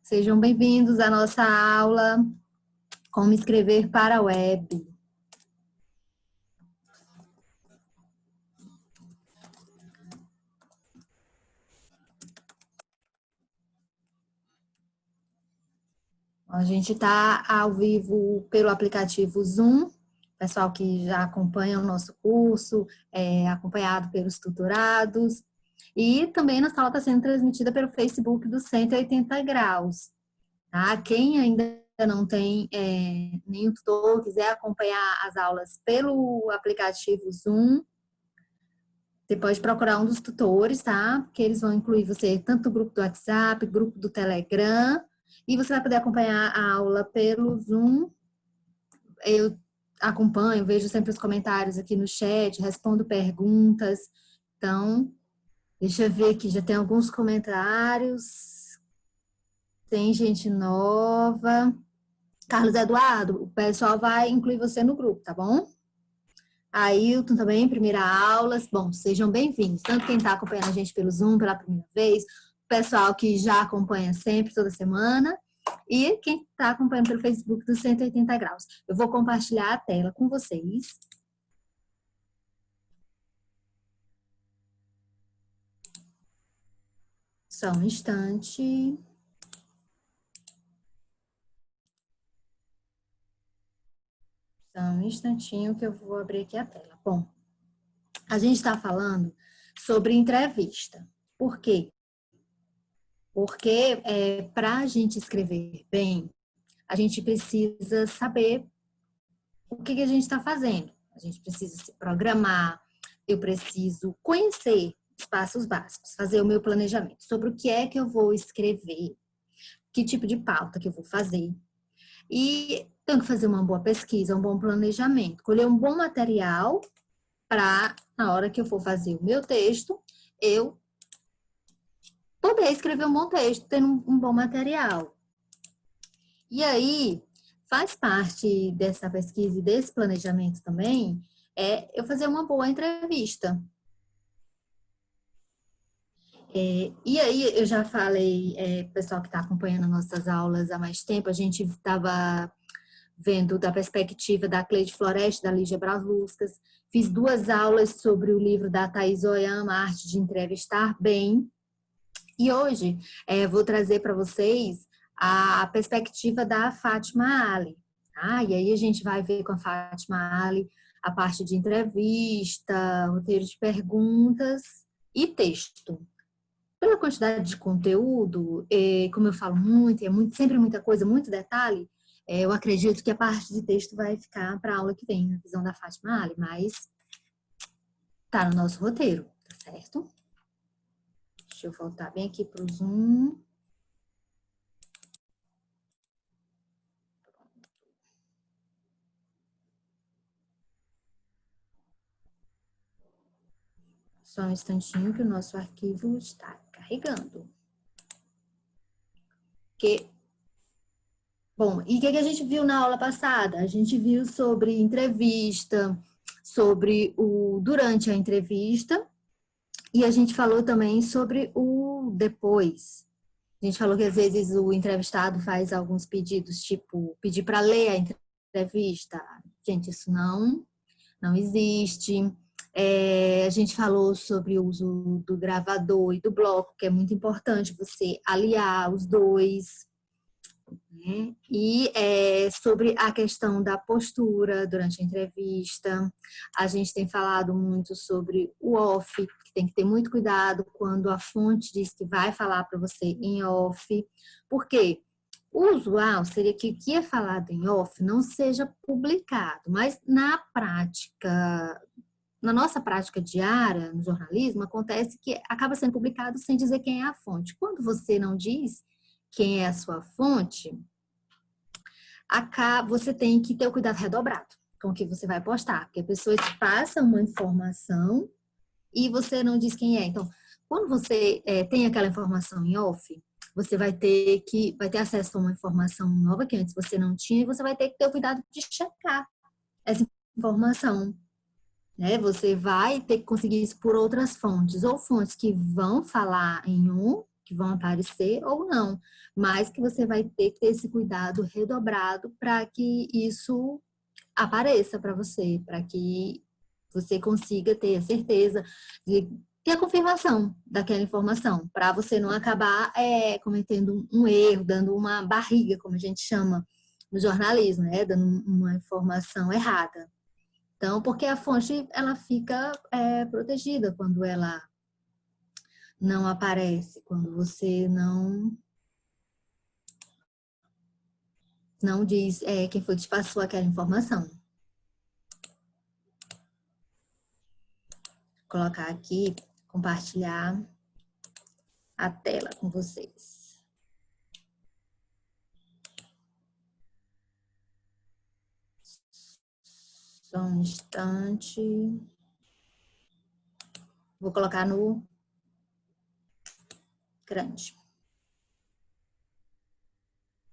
Sejam bem-vindos à nossa aula Como escrever para a web. A gente está ao vivo pelo aplicativo Zoom, pessoal que já acompanha o nosso curso, acompanhado pelos tutorados, e também nossa aula está sendo transmitida pelo Facebook do 180 Graus. Tá? Quem ainda não tem nenhum tutor, quiser acompanhar as aulas pelo aplicativo Zoom, você pode procurar um dos tutores, tá? Porque eles vão incluir você tanto no grupo do WhatsApp, grupo do Telegram, e você vai poder acompanhar a aula pelo Zoom. Eu acompanho, vejo sempre os comentários aqui no chat, respondo perguntas. Então, deixa eu ver aqui, já tem alguns comentários. Tem gente nova. Carlos Eduardo, o pessoal vai incluir você no grupo, tá bom? Ailton também, primeira aula. Bom, sejam bem-vindos. Tanto quem está acompanhando a gente pelo Zoom pela primeira vez, o pessoal que já acompanha sempre, toda semana, e quem está acompanhando pelo Facebook do 180 Graus. Eu vou compartilhar a tela com vocês. Só um instante. Só um instantinho que eu vou abrir aqui a tela. Bom, a gente está falando sobre entrevista. Por quê? Porque para a gente escrever bem, a gente precisa saber o que a gente está fazendo. A gente precisa se programar, eu preciso conhecer os passos básicos, fazer o meu planejamento sobre o que é que eu vou escrever, que tipo de pauta que eu vou fazer. E tenho que fazer uma boa pesquisa, um bom planejamento, colher um bom material para, na hora que eu for fazer o meu texto, eu poder escrever um bom texto, tendo um bom material. E aí, faz parte dessa pesquisa e desse planejamento também, eu fazer uma boa entrevista. E aí, eu já falei, pessoal que está acompanhando nossas aulas há mais tempo, a gente estava vendo da perspectiva da Cleide Floresta, da Lígia Brasluscas, fiz 2 aulas sobre o livro da Thaís Oyama, A Arte de Entrevistar Bem, e hoje vou trazer para vocês a perspectiva da Fátima Ali. Tá? E aí a gente vai ver com a Fátima Ali a parte de entrevista, roteiro de perguntas e texto. Pela quantidade de conteúdo, como eu falo muito, sempre muita coisa, muito detalhe, eu acredito que a parte de texto vai ficar para a aula que vem, na visão da Fátima Ali, mas tá no nosso roteiro, tá certo? Deixa eu voltar bem aqui para o Zoom. Só um instantinho que o nosso arquivo está carregando. Bom, e o que a gente viu na aula passada? A gente viu sobre entrevista, sobre o durante a entrevista, e a gente falou também sobre o depois. A gente falou que às vezes o entrevistado faz alguns pedidos, tipo, pedir para ler a entrevista. Gente, isso não existe. A gente falou sobre o uso do gravador e do bloco, que é muito importante você aliar os dois. Né? E sobre a questão da postura durante a entrevista, a gente tem falado muito sobre o off, que tem que ter muito cuidado quando a fonte diz que vai falar para você em off, porque o usual seria que o que é falado em off não seja publicado, mas na prática, na nossa prática diária no jornalismo, acontece que acaba sendo publicado sem dizer quem é a fonte. Quando você não diz quem é a sua fonte, você tem que ter o cuidado redobrado com o que você vai postar, porque a pessoa te passa uma informação e você não diz quem é. Então, quando você tem aquela informação em off, você vai ter acesso a uma informação nova que antes você não tinha e você vai ter que ter o cuidado de checar essa informação. Né? Você vai ter que conseguir isso por outras fontes, ou fontes que vão falar em um, que vão aparecer ou não, mas que você vai ter que ter esse cuidado redobrado para que isso apareça para você, para que você consiga ter a certeza de ter a confirmação daquela informação, para você não acabar cometendo um erro, dando uma barriga, como a gente chama no jornalismo, né? Dando uma informação errada. Então, porque a fonte ela fica protegida quando ela não aparece, quando você não diz quem foi que te passou aquela informação. Vou colocar aqui, compartilhar a tela com vocês. Só um instante. Vou colocar no grande.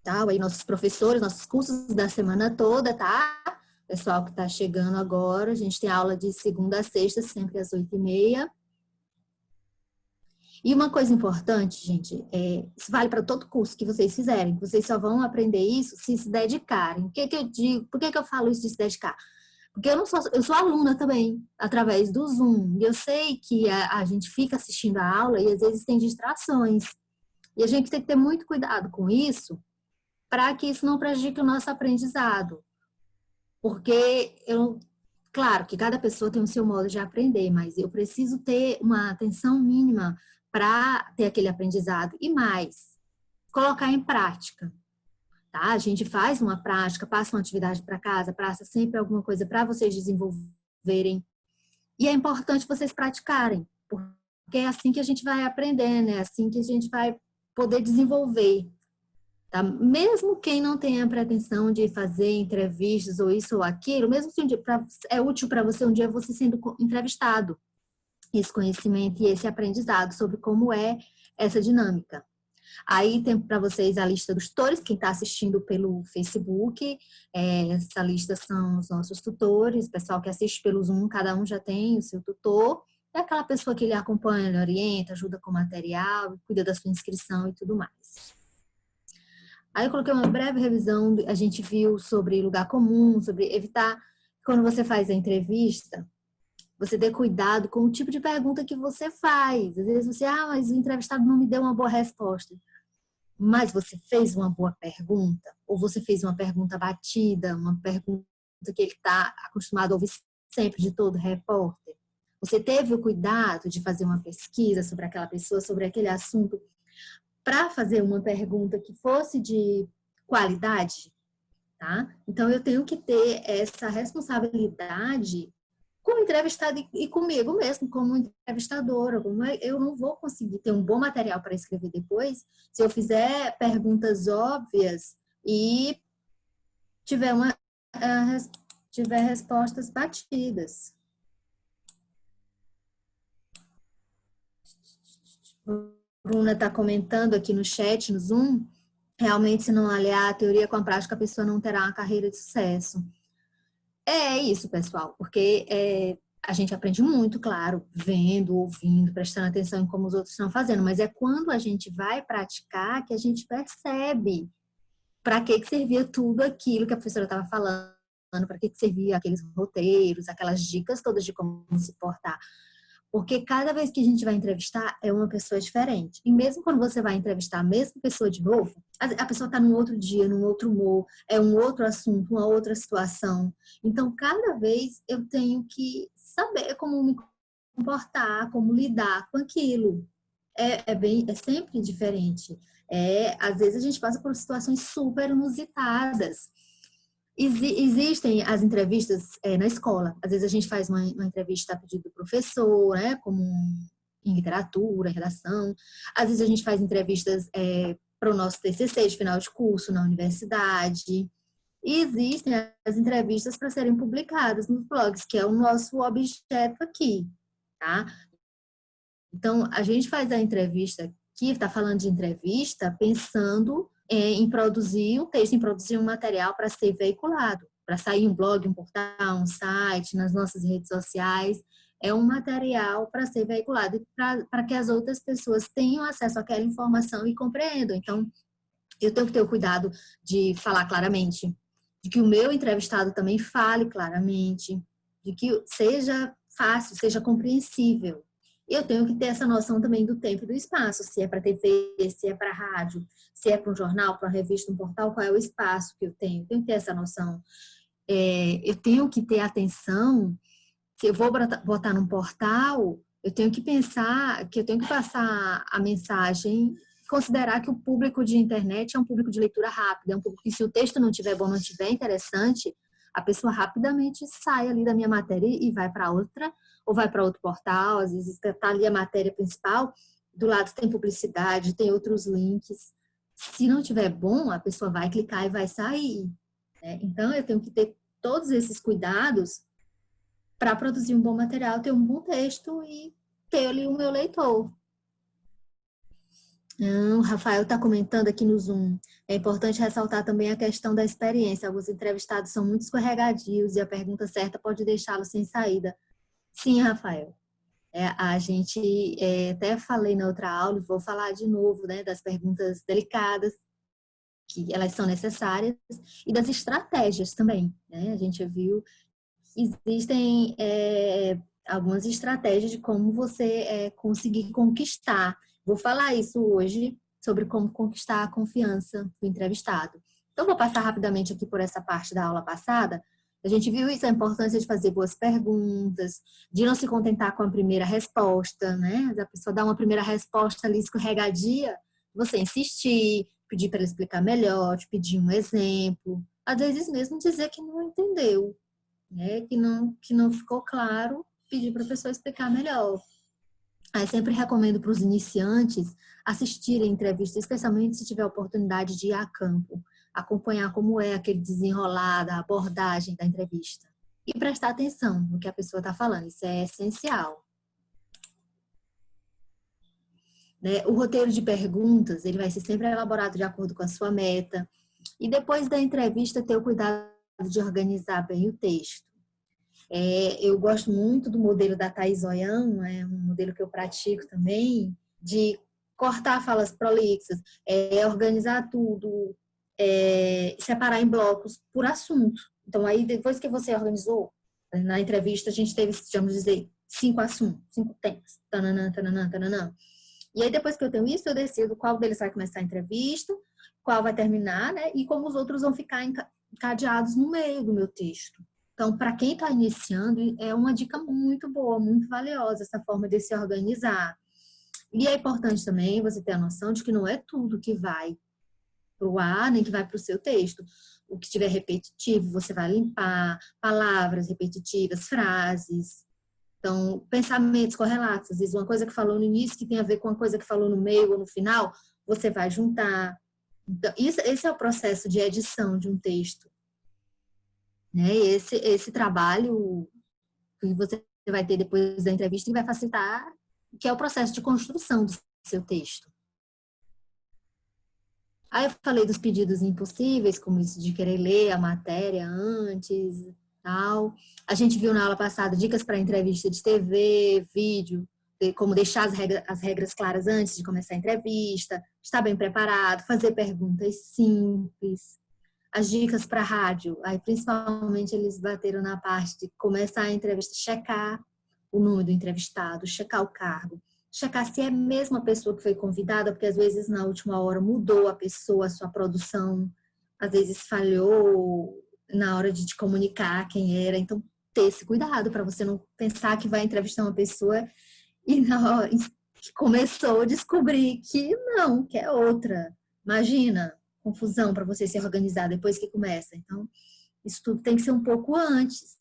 Tá? Aí nossos professores, nossos cursos da semana toda, tá? Pessoal que está chegando agora, a gente tem aula de segunda a sexta, sempre às 8h30. E uma coisa importante, gente, isso vale para todo curso que vocês fizerem, vocês só vão aprender isso se dedicarem. O que que eu digo? Por que que eu falo isso de se dedicar? Porque eu sou aluna também, através do Zoom. E eu sei que a gente fica assistindo a aula e às vezes tem distrações. E a gente tem que ter muito cuidado com isso, para que isso não prejudique o nosso aprendizado. Porque claro que cada pessoa tem o seu modo de aprender, mas eu preciso ter uma atenção mínima para ter aquele aprendizado. E mais, colocar em prática. Tá? A gente faz uma prática, passa uma atividade para casa, passa sempre alguma coisa para vocês desenvolverem. E é importante vocês praticarem, porque é assim que a gente vai aprender, né? É assim que a gente vai poder desenvolver. Tá? Mesmo quem não tenha a pretensão de fazer entrevistas ou isso ou aquilo, mesmo se é útil para você um dia você sendo entrevistado, esse conhecimento e esse aprendizado sobre como é essa dinâmica. Aí tem para vocês a lista dos tutores, quem está assistindo pelo Facebook, essa lista são os nossos tutores, o pessoal que assiste pelo Zoom, cada um já tem o seu tutor, é aquela pessoa que ele acompanha, ele orienta, ajuda com material, cuida da sua inscrição e tudo mais. Aí eu coloquei uma breve revisão, a gente viu sobre lugar comum, sobre evitar, quando você faz a entrevista, você ter cuidado com o tipo de pergunta que você faz. Às vezes você, mas o entrevistado não me deu uma boa resposta. Mas você fez uma boa pergunta, ou você fez uma pergunta batida, uma pergunta que ele está acostumado a ouvir sempre de todo repórter. Você teve o cuidado de fazer uma pesquisa sobre aquela pessoa, sobre aquele assunto, para fazer uma pergunta que fosse de qualidade, tá? Então, eu tenho que ter essa responsabilidade como entrevistada e comigo mesmo, como entrevistadora. Eu não vou conseguir ter um bom material para escrever depois se eu fizer perguntas óbvias e tiver respostas batidas. Bruna está comentando aqui no chat, no Zoom, realmente, se não aliar a teoria com a prática, a pessoa não terá uma carreira de sucesso. É isso, pessoal, porque a gente aprende muito, claro, vendo, ouvindo, prestando atenção em como os outros estão fazendo, mas é quando a gente vai praticar que a gente percebe para que servia tudo aquilo que a professora estava falando, para que servia aqueles roteiros, aquelas dicas todas de como se portar. Porque cada vez que a gente vai entrevistar é uma pessoa diferente. E mesmo quando você vai entrevistar a mesma pessoa de novo, a pessoa está num outro dia, num outro humor, é um outro assunto, uma outra situação. Então, cada vez eu tenho que saber como me comportar, como lidar com aquilo. É sempre diferente. Às vezes a gente passa por situações super inusitadas. Existem as entrevistas na escola. Às vezes a gente faz uma entrevista a pedido do professor, né, como em literatura, em redação. Às vezes a gente faz entrevistas para o nosso TCC de final de curso na universidade. E existem as entrevistas para serem publicadas nos blogs, que é o nosso objeto aqui, tá? Então, a gente faz a entrevista aqui, está falando de entrevista, pensando em produzir um texto, em produzir um material para ser veiculado, para sair um blog, um portal, um site, nas nossas redes sociais. é um material para ser veiculado, para que as outras pessoas tenham acesso àquela informação e compreendam. Então, eu tenho que ter o cuidado de falar claramente, de que o meu entrevistado também fale claramente, de que seja fácil, seja compreensível. Eu tenho que ter essa noção também do tempo e do espaço, se é para TV, se é para rádio, se é para um jornal, para uma revista, um portal, qual é o espaço que eu tenho. Eu tenho que ter essa noção. Eu tenho que ter atenção, se eu vou botar num portal, eu tenho que pensar que eu tenho que passar a mensagem, considerar que o público de internet é um público de leitura rápida, é um público que, se o texto não tiver bom, não tiver interessante, a pessoa rapidamente sai ali da minha matéria e vai para outra, ou vai para outro portal. Às vezes está ali a matéria principal, do lado tem publicidade, tem outros links. Se não tiver bom, a pessoa vai clicar e vai sair, né? Então, eu tenho que ter todos esses cuidados para produzir um bom material, ter um bom texto e ter ali o meu leitor. O Rafael está comentando aqui no Zoom. É importante ressaltar também a questão da experiência. Alguns entrevistados são muito escorregadios e a pergunta certa pode deixá-los sem saída. Sim, Rafael. A gente até falei na outra aula, vou falar de novo, né, das perguntas delicadas, que elas são necessárias, e das estratégias também, né? A gente viu que existem algumas estratégias de como você conseguir conquistar. Vou falar isso hoje, sobre como conquistar a confiança do entrevistado. Então, vou passar rapidamente aqui por essa parte da aula passada. A gente viu isso, a importância de fazer boas perguntas, de não se contentar com a primeira resposta, né? A pessoa dá uma primeira resposta ali escorregadia, você insistir, pedir para ele explicar melhor, te pedir um exemplo, às vezes mesmo dizer que não entendeu, né? Que não ficou claro, pedir para a pessoa explicar melhor. Aí sempre recomendo para os iniciantes assistirem entrevistas, especialmente se tiver a oportunidade de ir a campo, acompanhar como é aquele desenrolar da abordagem da entrevista e prestar atenção no que a pessoa está falando. Isso é essencial, né? O roteiro de perguntas, ele vai ser sempre elaborado de acordo com a sua meta, e depois da entrevista ter o cuidado de organizar bem o texto. Eu gosto muito do modelo da Thaís Oian, é um modelo que eu pratico também, de cortar falas prolixas, organizar tudo, separar em blocos por assunto. Então, aí, depois que você organizou, na entrevista, a gente teve, vamos dizer, 5 assuntos, 5 temas, tananã, tananã, tananã. E aí, depois que eu tenho isso, eu decido qual deles vai começar a entrevista, qual vai terminar, né? E como os outros vão ficar encadeados no meio do meu texto. Então, para quem está iniciando, é uma dica muito boa, muito valiosa, essa forma de se organizar. E é importante também você ter a noção de que não é tudo que vai para o ar, nem que vai para o seu texto. O que estiver repetitivo, você vai limpar, palavras repetitivas, frases. Então, pensamentos correlatos. Às vezes, uma coisa que falou no início que tem a ver com uma coisa que falou no meio ou no final, você vai juntar. Então, esse é o processo de edição de um texto, né? Esse trabalho que você vai ter depois da entrevista que vai facilitar, que é o processo de construção do seu texto. Aí eu falei dos pedidos impossíveis, como isso de querer ler a matéria antes, tal. A gente viu na aula passada dicas para entrevista de TV, vídeo, como deixar as regras claras antes de começar a entrevista, estar bem preparado, fazer perguntas simples. As dicas para rádio, aí principalmente eles bateram na parte de começar a entrevista, checar o nome do entrevistado, checar o cargo, checar se é mesmo a pessoa que foi convidada, porque às vezes na última hora mudou a pessoa, a sua produção, às vezes falhou na hora de te comunicar quem era, então ter esse cuidado para você não pensar que vai entrevistar uma pessoa e na hora que começou a descobrir que não, que é outra. Imagina, confusão para você se organizar depois que começa. Então, isso tudo tem que ser um pouco antes.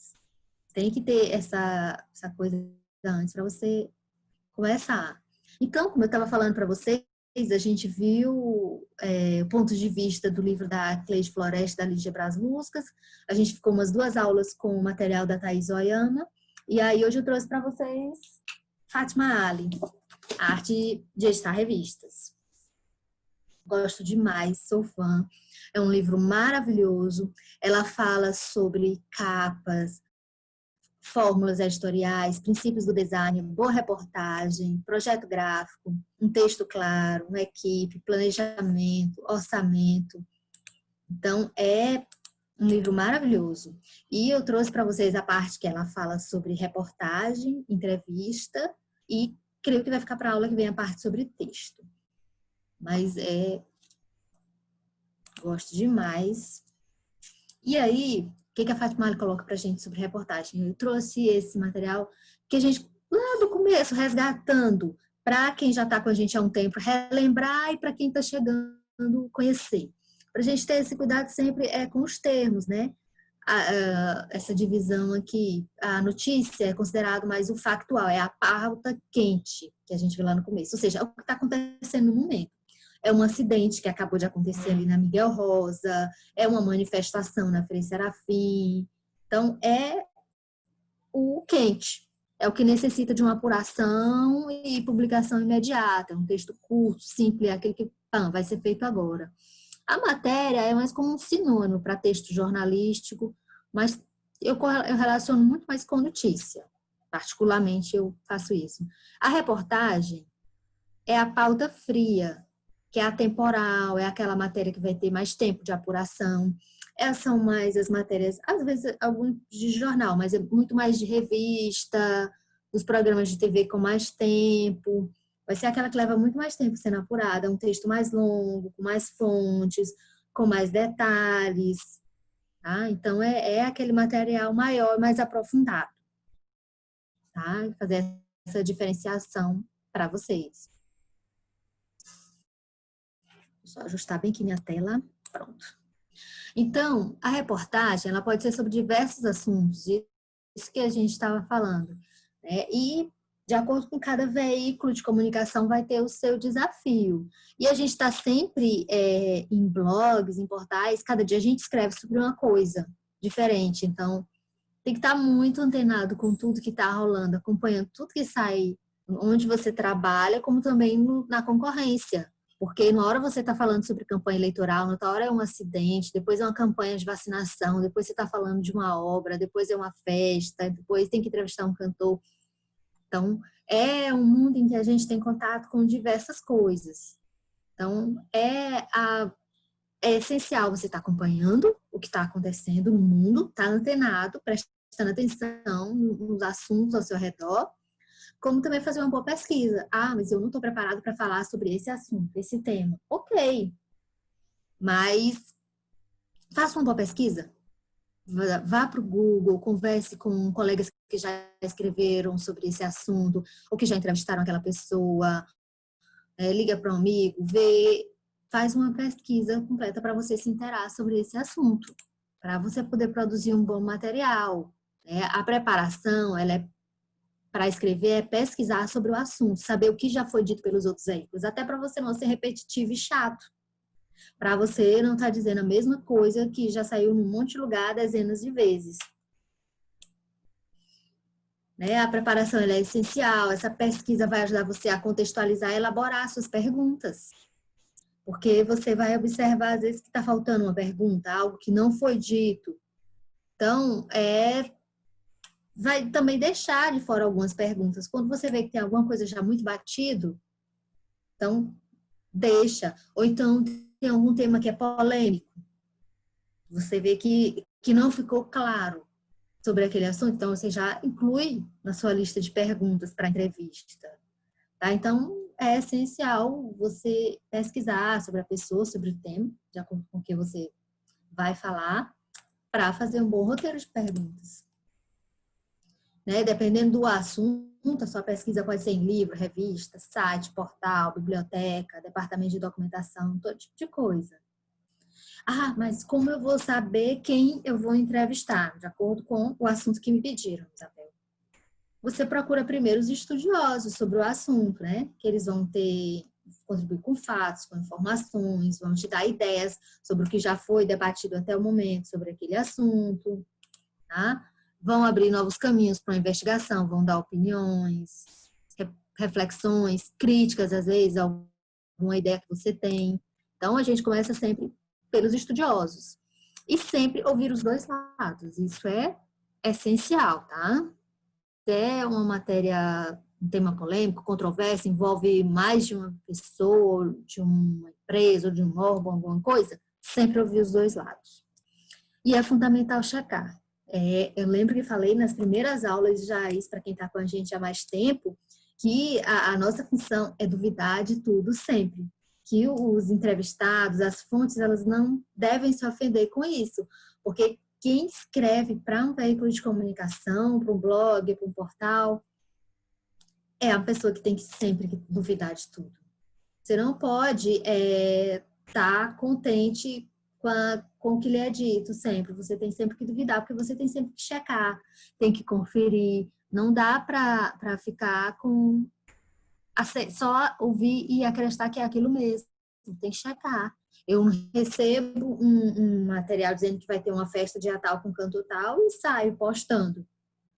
Tem que ter essa coisa antes para você começar. Então, como eu estava falando para vocês, a gente viu pontos de vista do livro da Cleide Floresta, da Lígia Braz Luscas. A gente ficou umas 2 aulas com o material da Thaís Oyama. E aí, hoje eu trouxe para vocês Fátima Ali, a arte de editar revistas. Gosto demais, sou fã. É um livro maravilhoso. Ela fala sobre capas, fórmulas editoriais, princípios do design, boa reportagem, projeto gráfico, um texto claro, uma equipe, planejamento, orçamento. Então, é um livro maravilhoso. E eu trouxe para vocês a parte que ela fala sobre reportagem, entrevista, e creio que vai ficar para a aula que vem a parte sobre texto. Mas gosto demais. E aí, o que a Fátima coloca para a gente sobre reportagem? Eu trouxe esse material que a gente, lá do começo, resgatando, para quem já está com a gente há um tempo, relembrar, e para quem está chegando, conhecer. Para a gente ter esse cuidado sempre com os termos, né? Essa divisão aqui, a notícia é considerado mais o factual, é a pauta quente, que a gente vê lá no começo, ou seja, é o que está acontecendo no momento. É um acidente que acabou de acontecer ali na Miguel Rosa, é uma manifestação na Frei Serafim. Então, é o quente, é o que necessita de uma apuração e publicação imediata, um texto curto, simples, é aquele que vai ser feito agora. A matéria é mais como um sinônimo para texto jornalístico, mas eu relaciono muito mais com notícia. Particularmente, eu faço isso. A reportagem é a pauta fria, que é atemporal, é aquela matéria que vai ter mais tempo de apuração. Essas são mais as matérias, às vezes, alguns de jornal, mas é muito mais de revista, os programas de TV com mais tempo. Vai ser aquela que leva muito mais tempo sendo apurada, um texto mais longo, com mais fontes, com mais detalhes. Tá? Então, é aquele material maior, mais aprofundado. Tá? Fazer essa diferenciação para vocês. Só ajustar bem aqui minha tela. Pronto. Então, a reportagem ela pode ser sobre diversos assuntos, isso que a gente estava falando, né? E, de acordo com cada veículo de comunicação, vai ter o seu desafio. E a gente está sempre em blogs, em portais, cada dia a gente escreve sobre uma coisa diferente. Então, tem que estar muito antenado com tudo que está rolando, acompanhando tudo que sai onde você trabalha, como também na concorrência. Porque na hora você está falando sobre campanha eleitoral, na outra hora é um acidente, depois é uma campanha de vacinação, depois você está falando de uma obra, depois é uma festa, depois tem que entrevistar um cantor. Então, é um mundo em que a gente tem contato com diversas coisas. Então, é essencial você estar acompanhando o que está acontecendo no mundo, estar antenado, prestando atenção nos assuntos ao seu redor, como também fazer uma boa pesquisa. Ah, mas eu não estou preparado para falar sobre esse assunto, esse tema. Ok, mas faça uma boa pesquisa. Vá para o Google, converse com colegas que já escreveram sobre esse assunto, ou que já entrevistaram aquela pessoa, liga para um amigo, faz uma pesquisa completa para você se interar sobre esse assunto, para você poder produzir um bom material. A preparação, ela é para escrever é pesquisar sobre o assunto, saber o que já foi dito pelos outros veículos, até para você não ser repetitivo e chato. Para você não estar dizendo a mesma coisa que já saiu num monte de lugar dezenas de vezes. A preparação ela é essencial, essa pesquisa vai ajudar você a contextualizar e elaborar suas perguntas. Porque você vai observar, às vezes, que está faltando uma pergunta, algo que não foi dito. Então, vai também deixar de fora algumas perguntas. Quando você vê que tem alguma coisa já muito batido, então deixa. Ou então tem algum tema que é polêmico. Você vê que não ficou claro sobre aquele assunto, então você já inclui na sua lista de perguntas para a entrevista. Tá? Então, é essencial você pesquisar sobre a pessoa, sobre o tema, de acordo com o que você vai falar, para fazer um bom roteiro de perguntas. Dependendo do assunto, a sua pesquisa pode ser em livro, revista, site, portal, biblioteca, departamento de documentação, todo tipo de coisa. Ah, mas como eu vou saber quem eu vou entrevistar? De acordo com o assunto que me pediram, Isabel. Você procura primeiro os estudiosos sobre o assunto, né? Que eles vão contribuir com fatos, com informações, vão te dar ideias sobre o que já foi debatido até o momento sobre aquele assunto, tá? Vão abrir novos caminhos para a investigação, vão dar opiniões, reflexões, críticas, às vezes, alguma ideia que você tem. Então, a gente começa sempre pelos estudiosos. E sempre ouvir os dois lados. Isso é essencial, tá? é uma matéria, um tema polêmico, controverso, envolve mais de uma pessoa, de uma empresa, ou de um órgão, alguma coisa, sempre ouvir os dois lados. E é fundamental checar. Eu lembro que falei nas primeiras aulas já isso para quem está com a gente há mais tempo, que a nossa função é duvidar de tudo sempre. Que os entrevistados, as fontes, elas não devem se ofender com isso. Porque quem escreve para um veículo de comunicação, para um blog, para um portal, é a pessoa que tem que sempre duvidar de tudo. Você não pode estar contente com o que lhe é dito sempre. Você tem sempre que duvidar, porque você tem sempre que checar, tem que conferir. Não dá para ficar com só ouvir e acreditar que é aquilo mesmo. Tem que checar. Eu recebo um material dizendo que vai ter uma festa dia tal com canto tal e saio postando.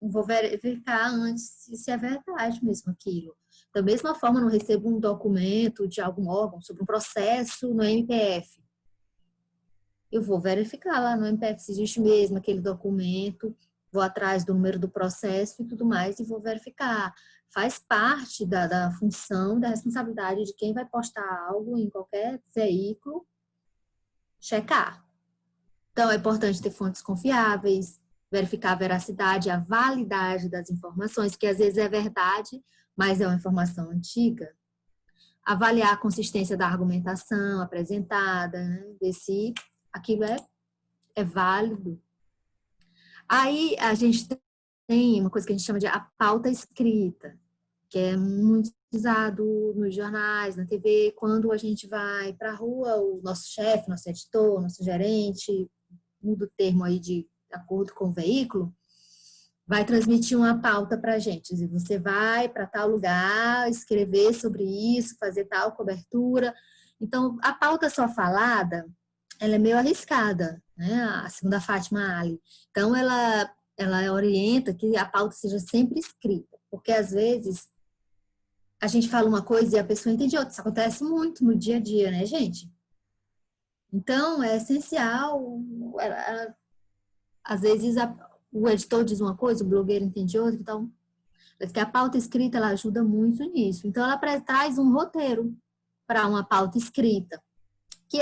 Vou verificar antes se é verdade mesmo aquilo. Da mesma forma, não recebo um documento de algum órgão sobre um processo no MPF. Eu vou verificar lá no MPF se existe mesmo aquele documento, vou atrás do número do processo e tudo mais e vou verificar. Faz parte da função, da responsabilidade de quem vai postar algo em qualquer veículo, checar. Então, é importante ter fontes confiáveis, verificar a veracidade, a validade das informações, que às vezes é verdade, mas é uma informação antiga. Avaliar a consistência da argumentação apresentada, né? Ver se aquilo é válido. Aí a gente tem uma coisa que a gente chama de a pauta escrita, que é muito usado nos jornais, na TV, quando a gente vai para a rua, o nosso chefe, nosso editor, nosso gerente, muda o termo aí de acordo com o veículo, vai transmitir uma pauta para a gente. Dizer, você vai para tal lugar, escrever sobre isso, fazer tal cobertura. Então, a pauta só falada, ela é meio arriscada, né? A segunda Fátima Ali. Então, ela orienta que a pauta seja sempre escrita, porque às vezes a gente fala uma coisa e a pessoa entende outra. Isso acontece muito no dia a dia, né, gente? Então, é essencial. Às vezes, o editor diz uma coisa, o blogueiro entende outra. Então, que a pauta escrita ela ajuda muito nisso. Então, ela traz um roteiro para uma pauta escrita, que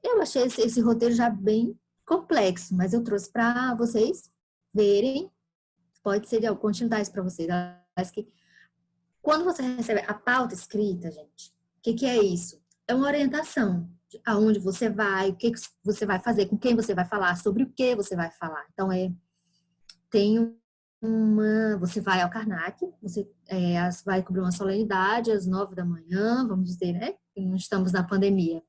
eu achei esse roteiro já bem complexo, mas eu trouxe para vocês verem. Pode ser de continuidade para vocês. Mas que quando você recebe a pauta escrita, gente, o que é isso? É uma orientação de aonde você vai, o que você vai fazer, com quem você vai falar, sobre o que você vai falar. Então, você vai ao Karnak, você vai cobrir uma solenidade às 9 da manhã, vamos dizer, né? Não estamos na pandemia.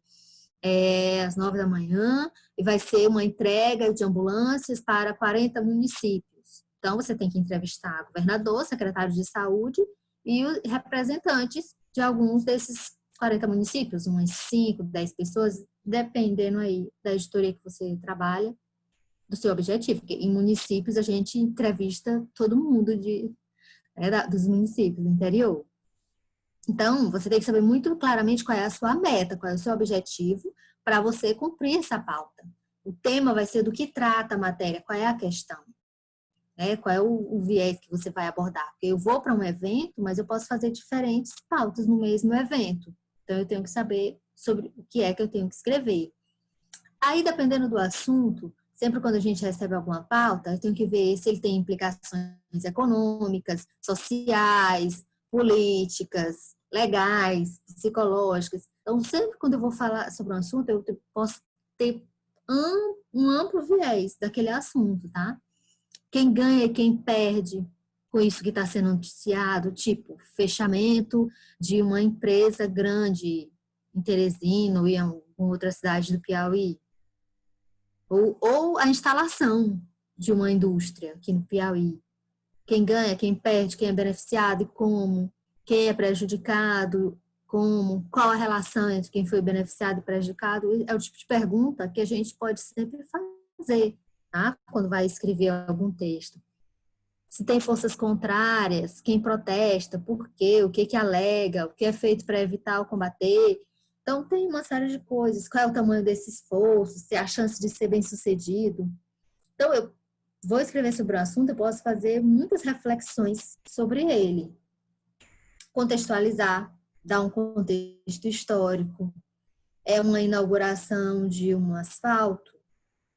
Às 9 da manhã, e vai ser uma entrega de ambulâncias para 40 municípios. Então, você tem que entrevistar governador, secretário de saúde e os representantes de alguns desses 40 municípios, umas 5, 10 pessoas, dependendo aí da editoria que você trabalha, do seu objetivo. Porque em municípios a gente entrevista todo mundo dos municípios do interior. Então, você tem que saber muito claramente qual é a sua meta, qual é o seu objetivo, para você cumprir essa pauta. O tema vai ser do que trata a matéria, qual é a questão, né? Qual é o viés que você vai abordar. Porque eu vou para um evento, mas eu posso fazer diferentes pautas no mesmo evento. Então, eu tenho que saber sobre o que é que eu tenho que escrever. Aí, dependendo do assunto, sempre quando a gente recebe alguma pauta, eu tenho que ver se ele tem implicações econômicas, sociais, políticas, legais, psicológicas. Então, sempre quando eu vou falar sobre um assunto, eu posso ter um amplo viés daquele assunto, tá? Quem ganha e quem perde com isso que está sendo noticiado, tipo, fechamento de uma empresa grande em Teresina ou em outra cidade do Piauí. Ou a instalação de uma indústria aqui no Piauí. Quem ganha, quem perde, quem é beneficiado e como, quem é prejudicado, como, qual a relação entre quem foi beneficiado e prejudicado, é o tipo de pergunta que a gente pode sempre fazer, tá? Quando vai escrever algum texto. Se tem forças contrárias, quem protesta, por quê, o que alega, o que é feito para evitar ou combater. Então, tem uma série de coisas. Qual é o tamanho desse esforço, se a chance de ser bem-sucedido. Então, eu vou escrever sobre o assunto, eu posso fazer muitas reflexões sobre ele. Contextualizar, dar um contexto histórico. É uma inauguração de um asfalto,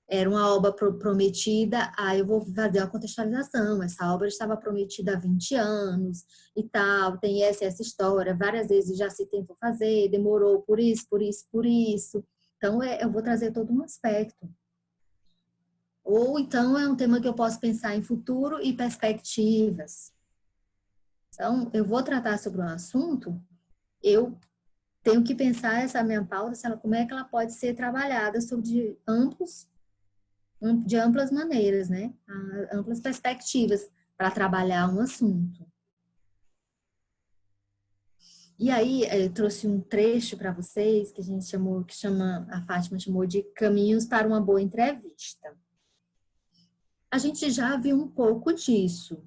era uma obra prometida, aí eu vou fazer uma contextualização. Essa obra estava prometida há 20 anos e tal, tem essa história, várias vezes já se tentou fazer, demorou por isso, por isso, por isso. Então, eu vou trazer todo um aspecto. Ou então é um tema que eu posso pensar em futuro e perspectivas. Então, eu vou tratar sobre um assunto, eu tenho que pensar essa minha pauta, como é que ela pode ser trabalhada sobre de amplas maneiras, né? Amplas perspectivas para trabalhar um assunto. E aí, eu trouxe um trecho para vocês que a Fátima chamou de Caminhos para uma Boa Entrevista. A gente já viu um pouco disso,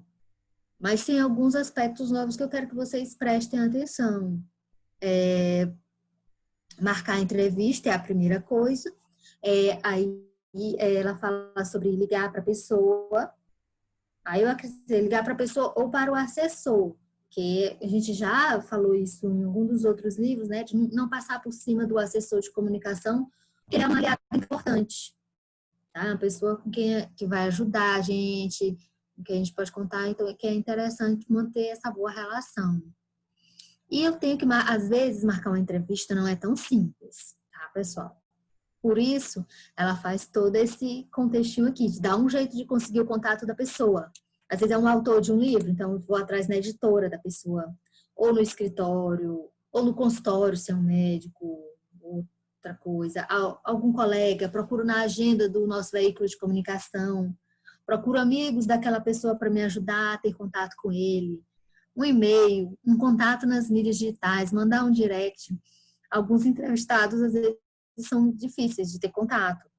mas tem alguns aspectos novos que eu quero que vocês prestem atenção. Marcar a entrevista é a primeira coisa. Aí ela fala sobre ligar para a pessoa. Aí eu acredito ligar para a pessoa ou para o assessor, que a gente já falou isso em algum dos outros livros, né? De não passar por cima do assessor de comunicação, que ele é uma aliada importante, tá? Uma pessoa com quem que vai ajudar a gente, com quem a gente pode contar, então é que é interessante manter essa boa relação. E eu tenho que, às vezes, marcar uma entrevista não é tão simples, tá, pessoal? Por isso, ela faz todo esse contextinho aqui, de dar um jeito de conseguir o contato da pessoa. Às vezes é um autor de um livro, então eu vou atrás na editora da pessoa, ou no escritório, ou no consultório, se é um médico, outra coisa. Algum colega, procuro na agenda do nosso veículo de comunicação, procuro amigos daquela pessoa para me ajudar a ter contato com ele. Um e-mail, um contato nas mídias digitais, mandar um direct. Alguns entrevistados, às vezes, são difíceis de ter contato.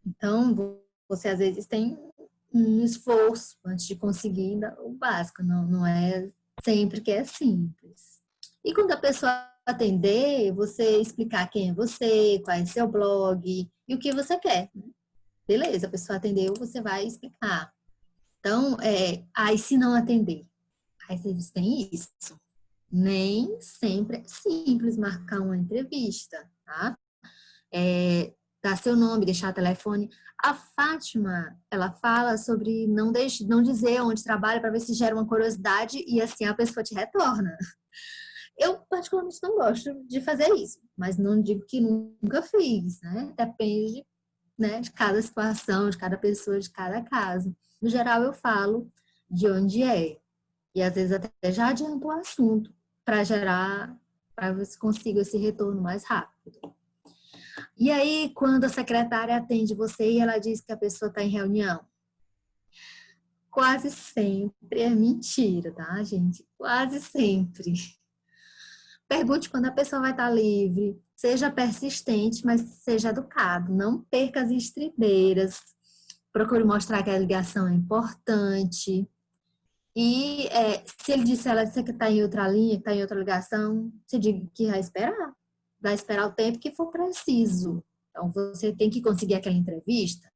Então, você às vezes tem um esforço antes de conseguir o básico, não é sempre que é simples. E quando a pessoa atender, você explicar quem é você, qual é seu blog e o que você quer. Né? Beleza, a pessoa atendeu, você vai explicar. Então, aí se não atender, aí vocês têm isso. Nem sempre é simples marcar uma entrevista, tá? Dar seu nome, deixar telefone. A Fátima, ela fala sobre não dizer onde trabalha para ver se gera uma curiosidade e assim a pessoa te retorna. Eu particularmente não gosto de fazer isso, mas não digo que nunca fiz, né? Depende, né, de cada situação, de cada pessoa, de cada caso. No geral, eu falo de onde é. E às vezes até já adianto o assunto para ver se consigo esse retorno mais rápido. E aí, quando a secretária atende você e ela diz que a pessoa está em reunião? Quase sempre é mentira, tá, gente? Quase sempre. Pergunte quando a pessoa vai estar livre. Seja persistente, mas seja educado. Não perca as estribeiras. Procure mostrar que a ligação é importante. E se ele disser que está em outra linha, que está em outra ligação, você diga que vai esperar. Vai esperar o tempo que for preciso. Então, você tem que conseguir aquela entrevista,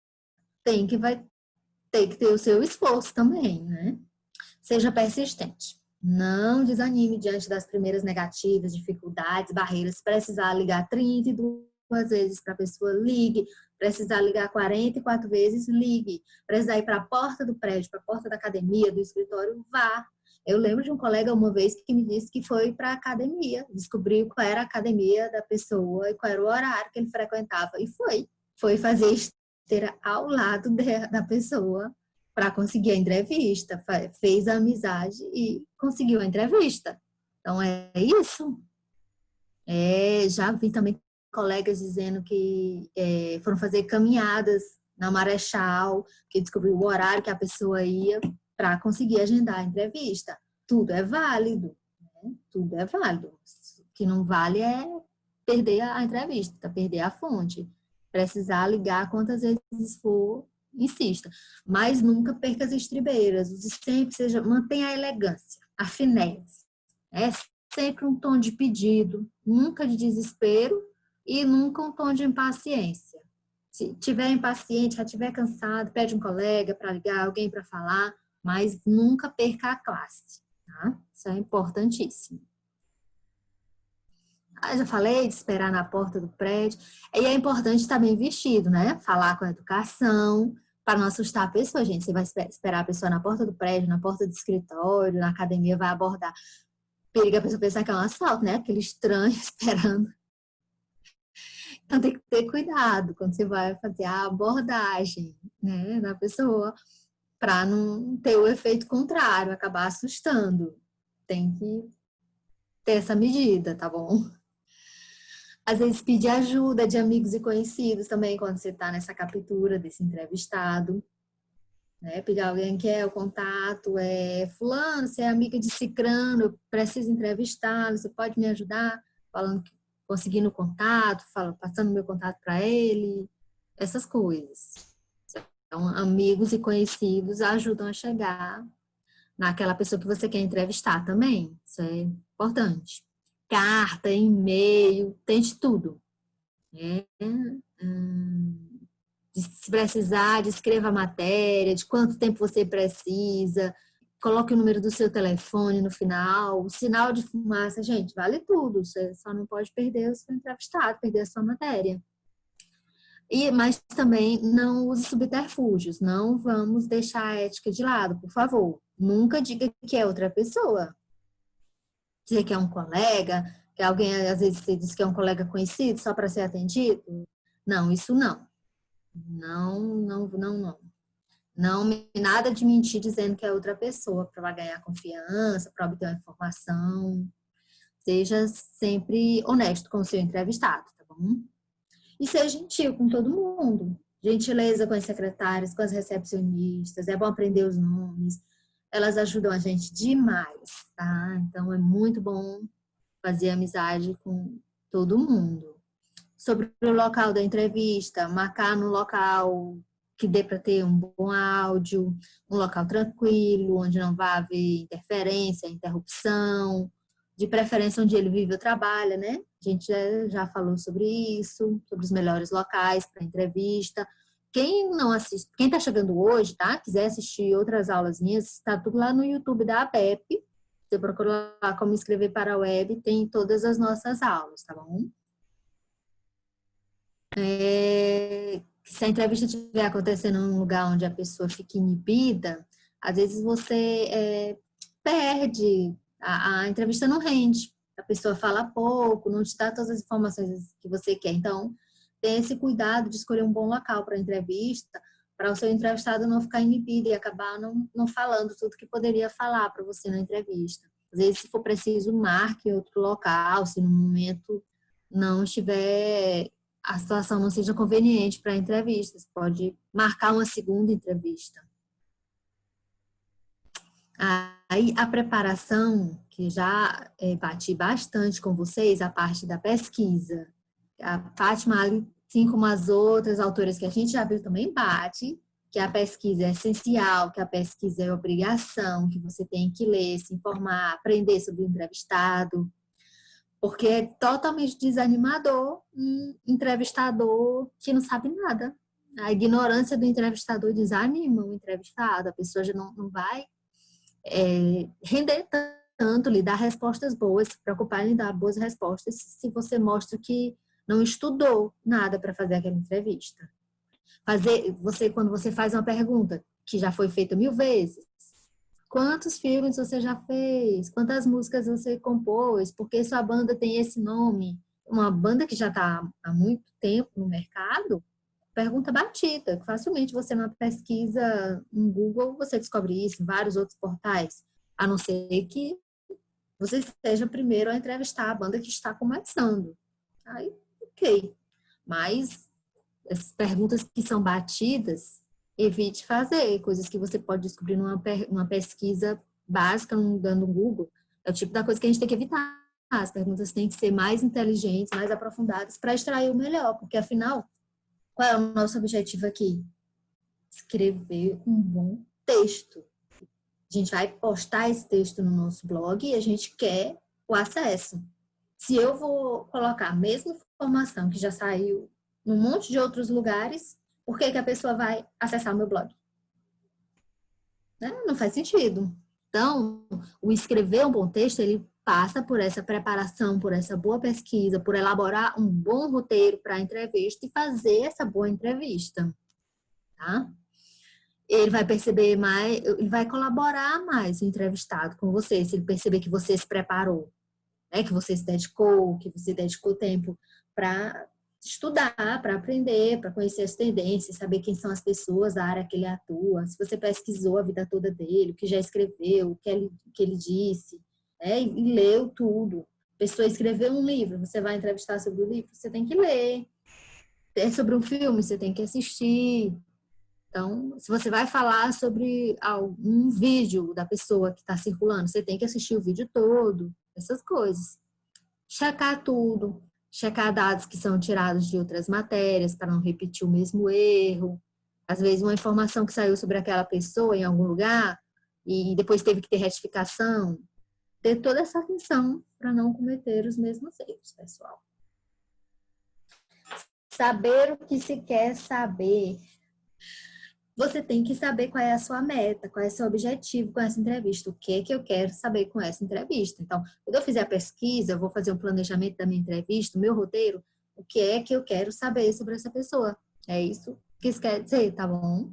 vai ter que ter o seu esforço também, né? Seja persistente. Não desanime diante das primeiras negativas, dificuldades, barreiras. Se precisar ligar 32 vezes para a pessoa, ligue. Precisar ligar 44 vezes, ligue. Precisar ir para a porta do prédio, para a porta da academia, do escritório, vá. Eu lembro de um colega uma vez que me disse que foi para a academia, descobriu qual era a academia da pessoa e qual era o horário que ele frequentava e foi. Foi fazer esteira ao lado da pessoa para conseguir a entrevista, fez a amizade e conseguiu a entrevista. Então é isso. Já vi também colegas dizendo que foram fazer caminhadas na Marechal, que descobriu o horário que a pessoa ia para conseguir agendar a entrevista. Tudo é válido, né? Tudo é válido. O que não vale é perder a entrevista, perder a fonte. Precisar ligar quantas vezes for, insista. Mas nunca perca as estribeiras. Sempre mantenha a elegância, a finesse. Sempre um tom de pedido, nunca de desespero e nunca um tom de impaciência. Se tiver impaciente, já estiver cansado, pede um colega para ligar, alguém para falar, mas nunca perca a classe, tá? Isso é importantíssimo. Já falei de esperar na porta do prédio. E é importante estar bem vestido, né? Falar com a educação, para não assustar a pessoa, gente. Você vai esperar a pessoa na porta do prédio, na porta do escritório, na academia, vai abordar. Periga a pessoa pensar que é um assalto, né? Aquele estranho esperando. Então tem que ter cuidado quando você vai fazer a abordagem, né, da pessoa, para não ter o efeito contrário, acabar assustando. Tem que ter essa medida, tá bom? Às vezes pedir ajuda de amigos e conhecidos também quando você está nessa captura desse entrevistado. Né? Pedir alguém que é o contato, fulano, você é amiga de cicrano, eu preciso entrevistá-lo, você pode me ajudar? Falando que conseguindo contato, passando meu contato para ele, essas coisas. Então, amigos e conhecidos ajudam a chegar naquela pessoa que você quer entrevistar também. Isso é importante. Carta, e-mail, tente tudo. Né? Se precisar, descreva a matéria, de quanto tempo você precisa, coloque o número do seu telefone no final, o sinal de fumaça, gente, vale tudo, você só não pode perder o seu entrevistado, perder a sua matéria. Mas também não use subterfúgios, não vamos deixar a ética de lado, por favor. Nunca diga que é outra pessoa. Dizer que é um colega, que alguém, às vezes, você diz que é um colega conhecido só para ser atendido. Não, isso não. Não. Não, nada de mentir dizendo que é outra pessoa para ganhar confiança, para obter uma informação. Seja sempre honesto com o seu entrevistado, tá bom? E seja gentil com todo mundo. Gentileza com as secretárias, com as recepcionistas. É bom aprender os nomes. Elas ajudam a gente demais, tá? Então, é muito bom fazer amizade com todo mundo. Sobre o local da entrevista, marcar no local que dê para ter um bom áudio, um local tranquilo, onde não vai haver interferência, interrupção, de preferência onde ele vive ou trabalha, né? A gente já falou sobre isso, sobre os melhores locais para entrevista. Quem não assiste, quem está chegando hoje, tá? Quiser assistir outras aulas minhas, está tudo lá no YouTube da APEP. Você procura lá como inscrever para a web, tem todas as nossas aulas, tá bom? Se a entrevista estiver acontecendo num lugar onde a pessoa fica inibida, às vezes você perde, a entrevista não rende, a pessoa fala pouco, não te dá todas as informações que você quer. Então, tenha esse cuidado de escolher um bom local para a entrevista, para o seu entrevistado não ficar inibido e acabar não falando tudo que poderia falar para você na entrevista. Às vezes, se for preciso, marque outro local, se no momento não estiver, a situação não seja conveniente para a entrevista. Você pode marcar uma segunda entrevista. Aí, a preparação, que já bati bastante com vocês, a parte da pesquisa. A Fátima, assim como as outras autoras que a gente já viu, também bate, que a pesquisa é essencial, que a pesquisa é obrigação, que você tem que ler, se informar, aprender sobre o entrevistado, porque é totalmente desanimador um entrevistador que não sabe nada. A ignorância do entrevistador desanima o entrevistado, a pessoa já não vai render tanto, lhe dar respostas boas, se preocupar em dar boas respostas, se você mostra que não estudou nada para fazer aquela entrevista. Quando você faz uma pergunta que já foi feita 1000 vezes, quantos filmes você já fez? Quantas músicas você compôs? Por que sua banda tem esse nome? Uma banda que já está há muito tempo no mercado, pergunta batida, que facilmente você na pesquisa no Google, você descobre isso, em vários outros portais, a não ser que você seja primeiro a entrevistar a banda que está começando. Aí, ok. Mas as perguntas que são batidas, evite fazer, coisas que você pode descobrir numa pesquisa básica, dando um Google. É o tipo da coisa que a gente tem que evitar. As perguntas têm que ser mais inteligentes, mais aprofundadas, para extrair o melhor, porque afinal, qual é o nosso objetivo aqui? Escrever um bom texto. A gente vai postar esse texto no nosso blog e a gente quer o acesso. Se eu vou colocar a mesma informação que já saiu num monte de outros lugares, por que que a pessoa vai acessar o meu blog? Né? Não faz sentido. Então, o escrever um bom texto, ele passa por essa preparação, por essa boa pesquisa, por elaborar um bom roteiro para a entrevista e fazer essa boa entrevista, tá? Ele vai perceber mais, ele vai colaborar mais o entrevistado com você, se ele perceber que você se preparou, né? Que você se dedicou, que você dedicou tempo para estudar, para aprender, para conhecer as tendências, saber quem são as pessoas da área que ele atua, se você pesquisou a vida toda dele, o que já escreveu, o que ele disse, né? E leu tudo. A pessoa escreveu um livro, você vai entrevistar sobre o livro, você tem que ler. É sobre um filme, você tem que assistir. Então, se você vai falar sobre algum vídeo da pessoa que está circulando, você tem que assistir o vídeo todo, essas coisas. Checar tudo, checar dados que são tirados de outras matérias para não repetir o mesmo erro. Às vezes, uma informação que saiu sobre aquela pessoa em algum lugar e depois teve que ter retificação. Ter toda essa atenção para não cometer os mesmos erros, pessoal. Saber o que se quer saber. Você tem que saber qual é a sua meta, qual é o seu objetivo com essa entrevista, o que é que eu quero saber com essa entrevista. Então, quando eu fizer a pesquisa, eu vou fazer um planejamento da minha entrevista, o meu roteiro, o que é que eu quero saber sobre essa pessoa. É isso que isso quer dizer, tá bom?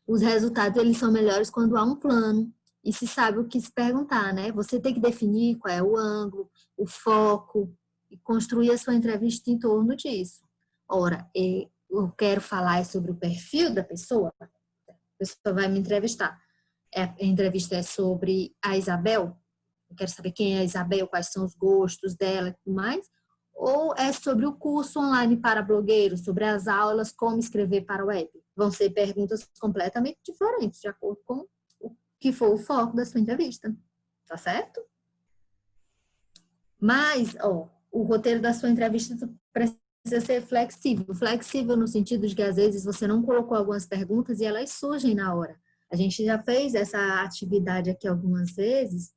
Os resultados, eles são melhores quando há um plano e se sabe o que se perguntar, né? Você tem que definir qual é o ângulo, o foco e construir a sua entrevista em torno disso. Ora, eu quero falar sobre o perfil da pessoa, a pessoa vai me entrevistar. A entrevista é sobre a Isabel, eu quero saber quem é a Isabel, quais são os gostos dela e tudo mais, ou é sobre o curso online para blogueiros, sobre as aulas, como escrever para o web. Vão ser perguntas completamente diferentes, de acordo com o que for o foco da sua entrevista, tá certo? Mas, o roteiro da sua entrevista precisa ser flexível. Flexível no sentido de que, às vezes, você não colocou algumas perguntas e elas surgem na hora. A gente já fez essa atividade aqui algumas vezes.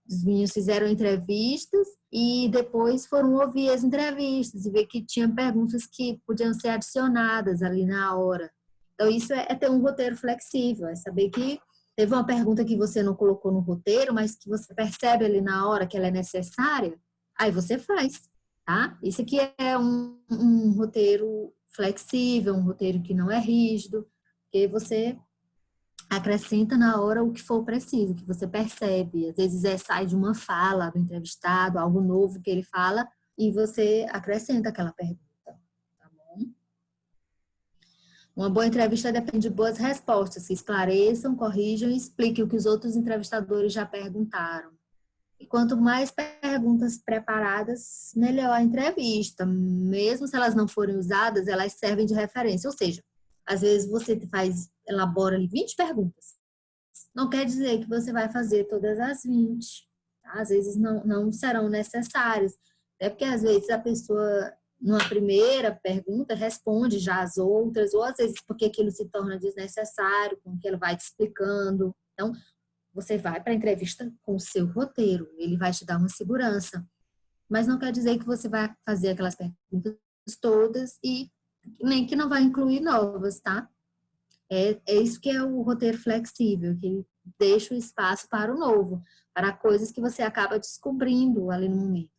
Os meninos fizeram entrevistas e depois foram ouvir as entrevistas e ver que tinha perguntas que podiam ser adicionadas ali na hora. Então, isso é ter um roteiro flexível, é saber que teve uma pergunta que você não colocou no roteiro, mas que você percebe ali na hora que ela é necessária, aí você faz, tá? Isso aqui é um roteiro flexível, um roteiro que não é rígido, que você acrescenta na hora o que for preciso, que você percebe. Às vezes sai de uma fala do entrevistado, algo novo que ele fala, e você acrescenta aquela pergunta. Tá bom? Uma boa entrevista depende de boas respostas, que esclareçam, corrijam e expliquem o que os outros entrevistadores já perguntaram. E quanto mais perguntas preparadas, melhor a entrevista. Mesmo se elas não forem usadas, elas servem de referência. Ou seja, às vezes você elabora ali 20 perguntas. Não quer dizer que você vai fazer todas as 20. Tá? Às vezes não serão necessárias. Até porque às vezes a pessoa, numa primeira pergunta, responde já as outras, ou às vezes porque aquilo se torna desnecessário, com o que ela vai te explicando. Então, você vai para a entrevista com o seu roteiro, ele vai te dar uma segurança. Mas não quer dizer que você vai fazer aquelas perguntas todas e nem que não vai incluir novas, tá? É isso que é o roteiro flexível, que ele deixa o espaço para o novo, para coisas que você acaba descobrindo ali no momento.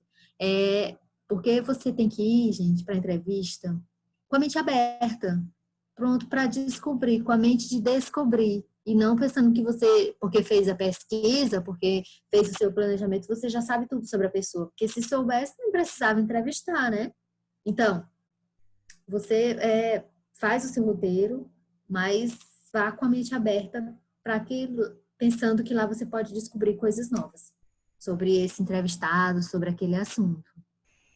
Porque você tem que ir, gente, para a entrevista com a mente aberta, pronto para descobrir, com a mente de descobrir. E não pensando que você, porque fez a pesquisa, porque fez o seu planejamento, você já sabe tudo sobre a pessoa. Porque se soubesse, não precisava entrevistar, né? Então, você faz o seu roteiro, mas vá com a mente aberta para aquilo, pensando que lá você pode descobrir coisas novas sobre esse entrevistado, sobre aquele assunto.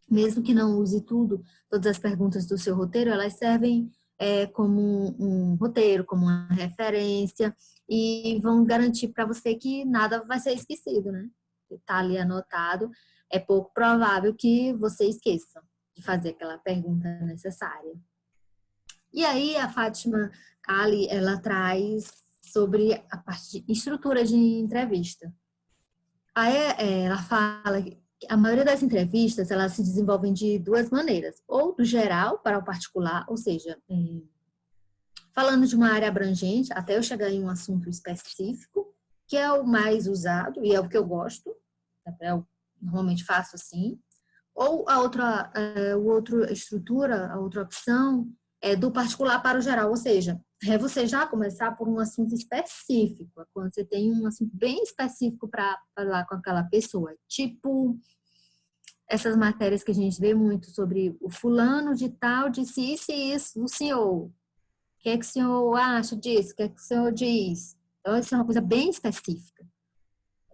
Mesmo que não use tudo, todas as perguntas do seu roteiro, elas servem como um roteiro, como uma referência e vão garantir para você que nada vai ser esquecido, né? Está ali anotado, é pouco provável que você esqueça de fazer aquela pergunta necessária. E aí a Fátima Ali, ela traz sobre a parte de estrutura de entrevista. Aí ela fala A maioria das entrevistas, elas se desenvolvem de duas maneiras. Ou do geral para o particular, ou seja, falando de uma área abrangente, até eu chegar em um assunto específico, que é o mais usado e é o que eu gosto, eu normalmente faço assim. Ou a outra estrutura, a outra opção é do particular para o geral, ou seja, é você já começar por um assunto específico, quando você tem um assunto bem específico para falar com aquela pessoa, tipo essas matérias que a gente vê muito sobre o fulano de tal disse isso e isso, o senhor. O que é que o senhor acha disso? O que é que o senhor diz? Então, isso é uma coisa bem específica.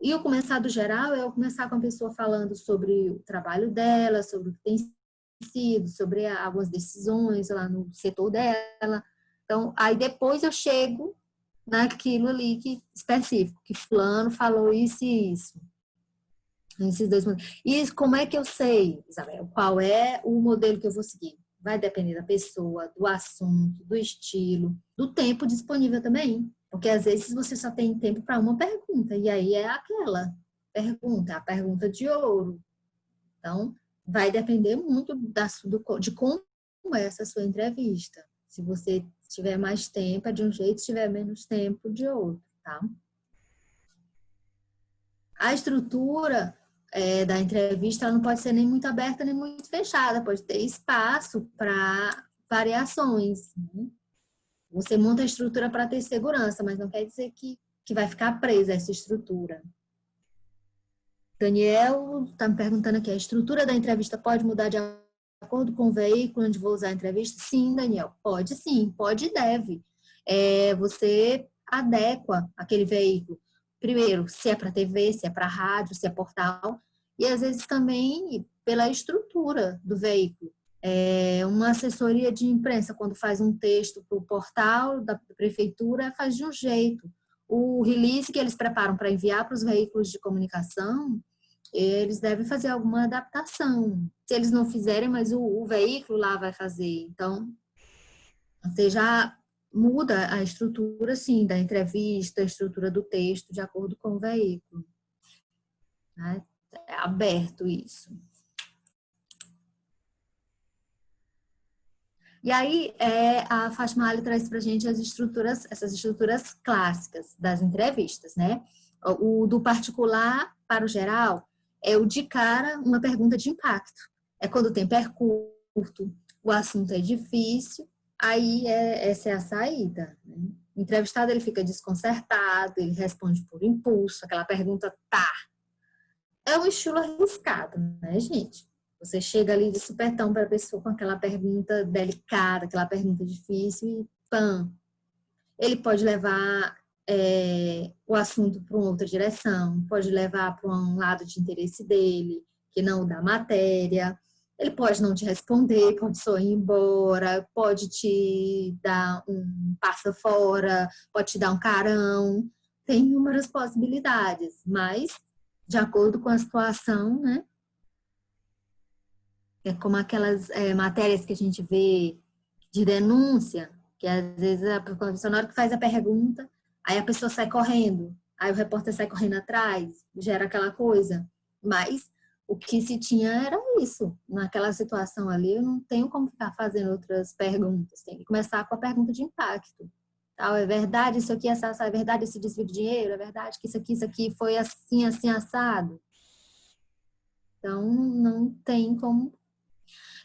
E o começar do geral é eu começar com a pessoa falando sobre o trabalho dela, sobre o que tem sido, sobre algumas decisões lá no setor dela. Então, aí depois eu chego naquilo ali que, específico, que fulano falou isso e isso. Esses dois modelos. E como é que eu sei, Isabel, qual é o modelo que eu vou seguir? Vai depender da pessoa, do assunto, do estilo, do tempo disponível também. Porque às vezes você só tem tempo para uma pergunta, e aí é aquela pergunta, a pergunta de ouro. Então, vai depender muito de como é essa sua entrevista. Se você tiver mais tempo, é de um jeito, se tiver menos tempo, de outro, tá? A estrutura da entrevista ela não pode ser nem muito aberta nem muito fechada, pode ter espaço para variações. Né? Você monta a estrutura para ter segurança, mas não quer dizer que vai ficar presa essa estrutura. Daniel está me perguntando aqui, a estrutura da entrevista pode mudar de acordo com o veículo onde vou usar a entrevista? Sim, Daniel, pode sim, pode e deve. Você adequa aquele veículo. Primeiro, se é para TV, se é para rádio, se é portal, e às vezes também pela estrutura do veículo. Uma assessoria de imprensa, quando faz um texto para o portal da prefeitura, faz de um jeito. O release que eles preparam para enviar para os veículos de comunicação, eles devem fazer alguma adaptação. Se eles não fizerem, mas o veículo lá vai fazer. Então, você já muda a estrutura, sim, da entrevista, a estrutura do texto, de acordo com o veículo. Né? É aberto isso. E aí, a Fátima Ali traz para a gente essas estruturas clássicas das entrevistas, né? O do particular para o geral é o de cara uma pergunta de impacto. É quando o tempo é curto, o assunto é difícil, aí essa é a saída. Né? O entrevistado ele fica desconcertado, ele responde por impulso, aquela pergunta tá. É um estilo arriscado, né, gente? Você chega ali de supetão para a pessoa com aquela pergunta delicada, aquela pergunta difícil e pã. Ele pode levar o assunto para uma outra direção, pode levar para um lado de interesse dele, que não o da matéria. Ele pode não te responder, pode só ir embora, pode te dar um passa fora, pode te dar um carão. Tem inúmeras possibilidades, mas de acordo com a situação, né? É como aquelas matérias que a gente vê de denúncia, que às vezes a pessoa, na hora que faz a pergunta, aí a pessoa sai correndo, aí o repórter sai correndo atrás, gera aquela coisa. Mas o que se tinha era isso. Naquela situação ali, eu não tenho como ficar fazendo outras perguntas. Tem que começar com a pergunta de impacto. Tal, é verdade isso aqui, é verdade esse desvio de dinheiro, é verdade que isso aqui foi assim, assim, assado. Então, não tem como.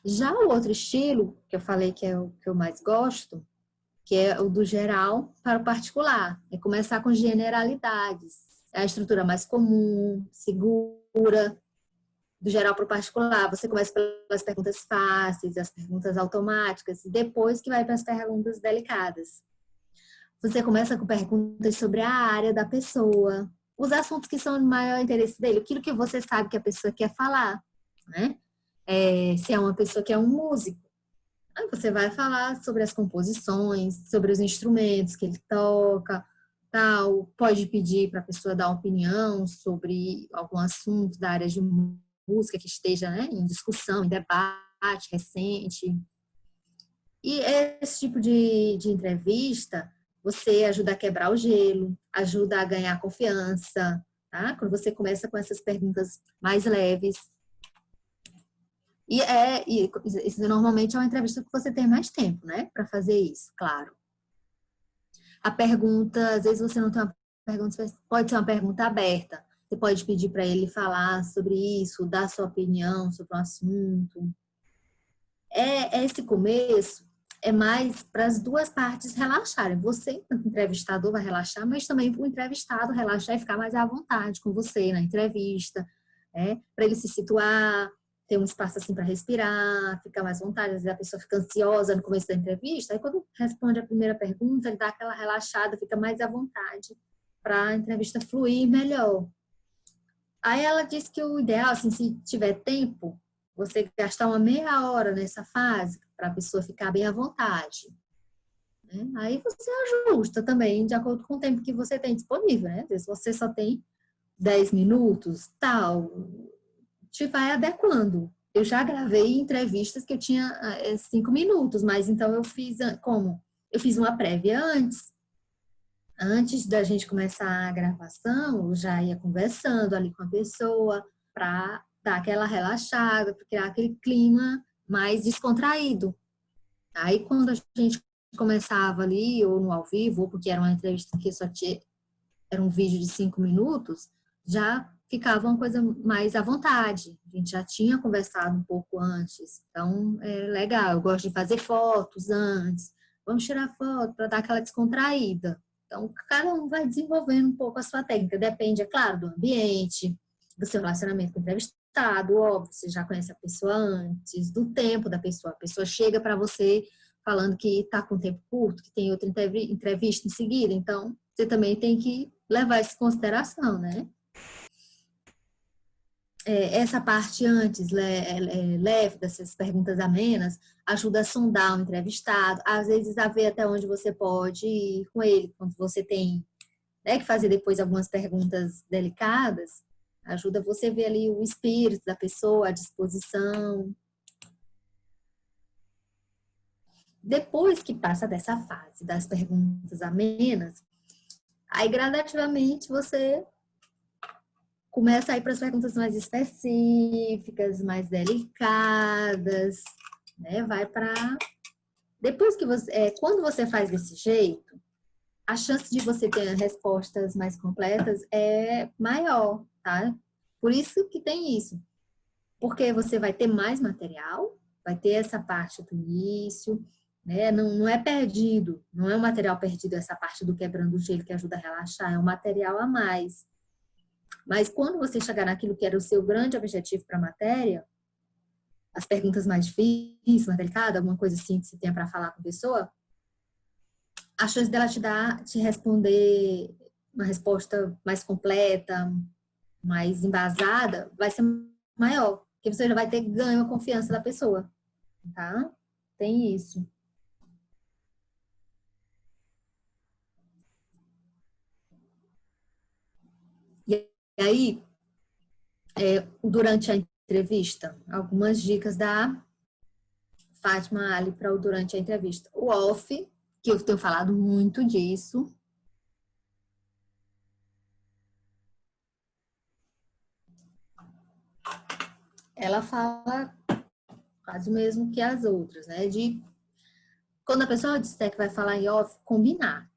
Já o outro estilo, que eu falei que é o que eu mais gosto, que é o do geral para o particular. É começar com generalidades. É a estrutura mais comum, segura, do geral para o particular. Você começa pelas perguntas fáceis, as perguntas automáticas, e depois que vai para as perguntas delicadas. Você começa com perguntas sobre a área da pessoa, os assuntos que são de maior interesse dele, aquilo que você sabe que a pessoa quer falar, né? Se é uma pessoa que é um músico, aí você vai falar sobre as composições, sobre os instrumentos que ele toca, tal. Pode pedir para a pessoa dar opinião sobre algum assunto da área de música que esteja, né, em discussão, em debate recente. E esse tipo de entrevista, você ajuda a quebrar o gelo, ajuda a ganhar confiança, tá? Quando você começa com essas perguntas mais leves, E isso normalmente é uma entrevista que você tem mais tempo, né? Para fazer isso, claro. A pergunta, às vezes você não tem uma pergunta, pode ser uma pergunta aberta. Você pode pedir para ele falar sobre isso, dar sua opinião sobre o assunto. Esse começo é mais para as duas partes relaxarem. Você, enquanto entrevistador, vai relaxar, mas também para o entrevistado relaxar e ficar mais à vontade com você na entrevista, para ele se situar, ter um espaço assim para respirar, ficar mais à vontade. Às vezes a pessoa fica ansiosa no começo da entrevista, aí quando responde a primeira pergunta, ele dá aquela relaxada, fica mais à vontade para a entrevista fluir melhor. Aí ela disse que o ideal, assim, se tiver tempo, você gastar uma meia hora nessa fase para a pessoa ficar bem à vontade. Né? Aí você ajusta também de acordo com o tempo que você tem disponível. Né? Às vezes você só tem 10 minutos, tal, te vai adequando. Eu já gravei entrevistas que eu tinha 5 minutos, mas então eu fiz como? Eu fiz uma prévia antes da gente começar a gravação, eu já ia conversando ali com a pessoa para dar aquela relaxada, para criar aquele clima mais descontraído. Aí, quando a gente começava ali, ou no ao vivo, ou porque era uma entrevista que só tinha, era um vídeo de 5 minutos, já ficava uma coisa mais à vontade. A gente já tinha conversado um pouco antes. Então, é legal. Eu gosto de fazer fotos antes. Vamos tirar foto para dar aquela descontraída. Então, cada um vai desenvolvendo um pouco a sua técnica. Depende, é claro, do ambiente, do seu relacionamento com o entrevistado, óbvio, você já conhece a pessoa antes, do tempo da pessoa. A pessoa chega para você falando que está com tempo curto, que tem outra entrevista em seguida. Então, você também tem que levar isso em consideração, né? Essa parte antes, leve, dessas perguntas amenas, ajuda a sondar o entrevistado, às vezes a ver até onde você pode ir com ele, quando você tem, né, que fazer depois algumas perguntas delicadas, ajuda você a ver ali o espírito da pessoa, a disposição. Depois que passa dessa fase das perguntas amenas, aí gradativamente você começa a ir para as perguntas mais específicas, mais delicadas, né? Vai para... Depois que você... quando você faz desse jeito, a chance de você ter respostas mais completas é maior, tá? Por isso que tem isso. Porque você vai ter mais material, vai ter essa parte do início, né? Não é perdido, não é um material perdido essa parte do quebrando o gelo que ajuda a relaxar, é um material a mais. Mas quando você chegar naquilo que era o seu grande objetivo para a matéria, as perguntas mais difíceis, mais delicadas, alguma coisa assim que você tenha para falar com a pessoa, a chance dela te responder uma resposta mais completa, mais embasada, vai ser maior, porque você já vai ter ganho a confiança da pessoa, tá? Tem isso. E aí, durante a entrevista, algumas dicas da Fátima Ali para o durante a entrevista. O off, que eu tenho falado muito disso. Ela fala quase o mesmo que as outras, né? De quando a pessoa disser que vai falar em off, combinar.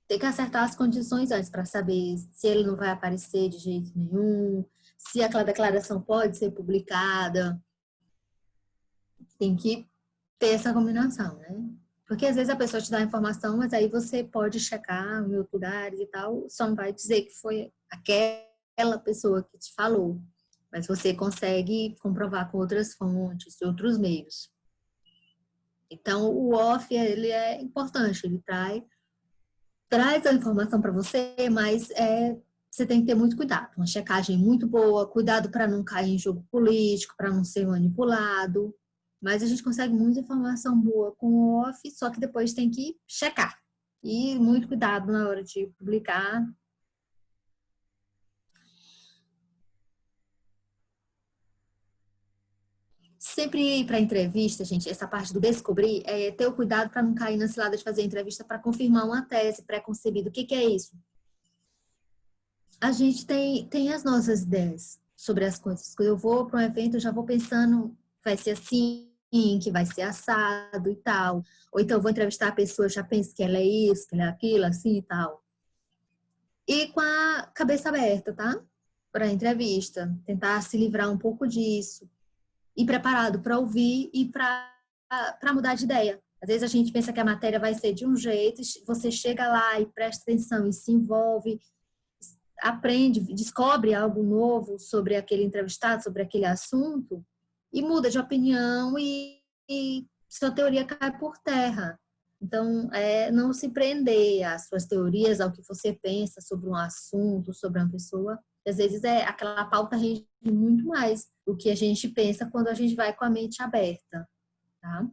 Tem que acertar as condições antes para saber se ele não vai aparecer de jeito nenhum, se aquela declaração pode ser publicada. Tem que ter essa combinação, né? Porque às vezes a pessoa te dá a informação, mas aí você pode checar em outros lugares e tal, só não vai dizer que foi aquela pessoa que te falou. Mas você consegue comprovar com outras fontes, outros meios. Então, o off, ele é importante, ele traz a informação para você, mas você tem que ter muito cuidado. Uma checagem muito boa, cuidado para não cair em jogo político, para não ser manipulado. Mas a gente consegue muita informação boa com o off, só que depois tem que checar. E muito cuidado na hora de publicar. Sempre para entrevista, gente, essa parte do descobrir, é ter o cuidado para não cair na cilada de fazer entrevista para confirmar uma tese pré-concebida. O que é isso? A gente tem as nossas ideias sobre as coisas. Quando eu vou para um evento, eu já vou pensando vai ser assim, que vai ser assado e tal. Ou então, vou entrevistar a pessoa, já penso que ela é isso, que ela é aquilo, assim e tal. E com a cabeça aberta, tá? Para a entrevista. Tentar se livrar um pouco disso. E preparado para ouvir e para mudar de ideia. Às vezes a gente pensa que a matéria vai ser de um jeito, você chega lá e presta atenção e se envolve, aprende, descobre algo novo sobre aquele entrevistado, sobre aquele assunto, e muda de opinião e sua teoria cai por terra. Então, não se prender às suas teorias, ao que você pensa sobre um assunto, sobre uma pessoa. Às vezes, aquela pauta rende muito mais do que a gente pensa quando a gente vai com a mente aberta, tá?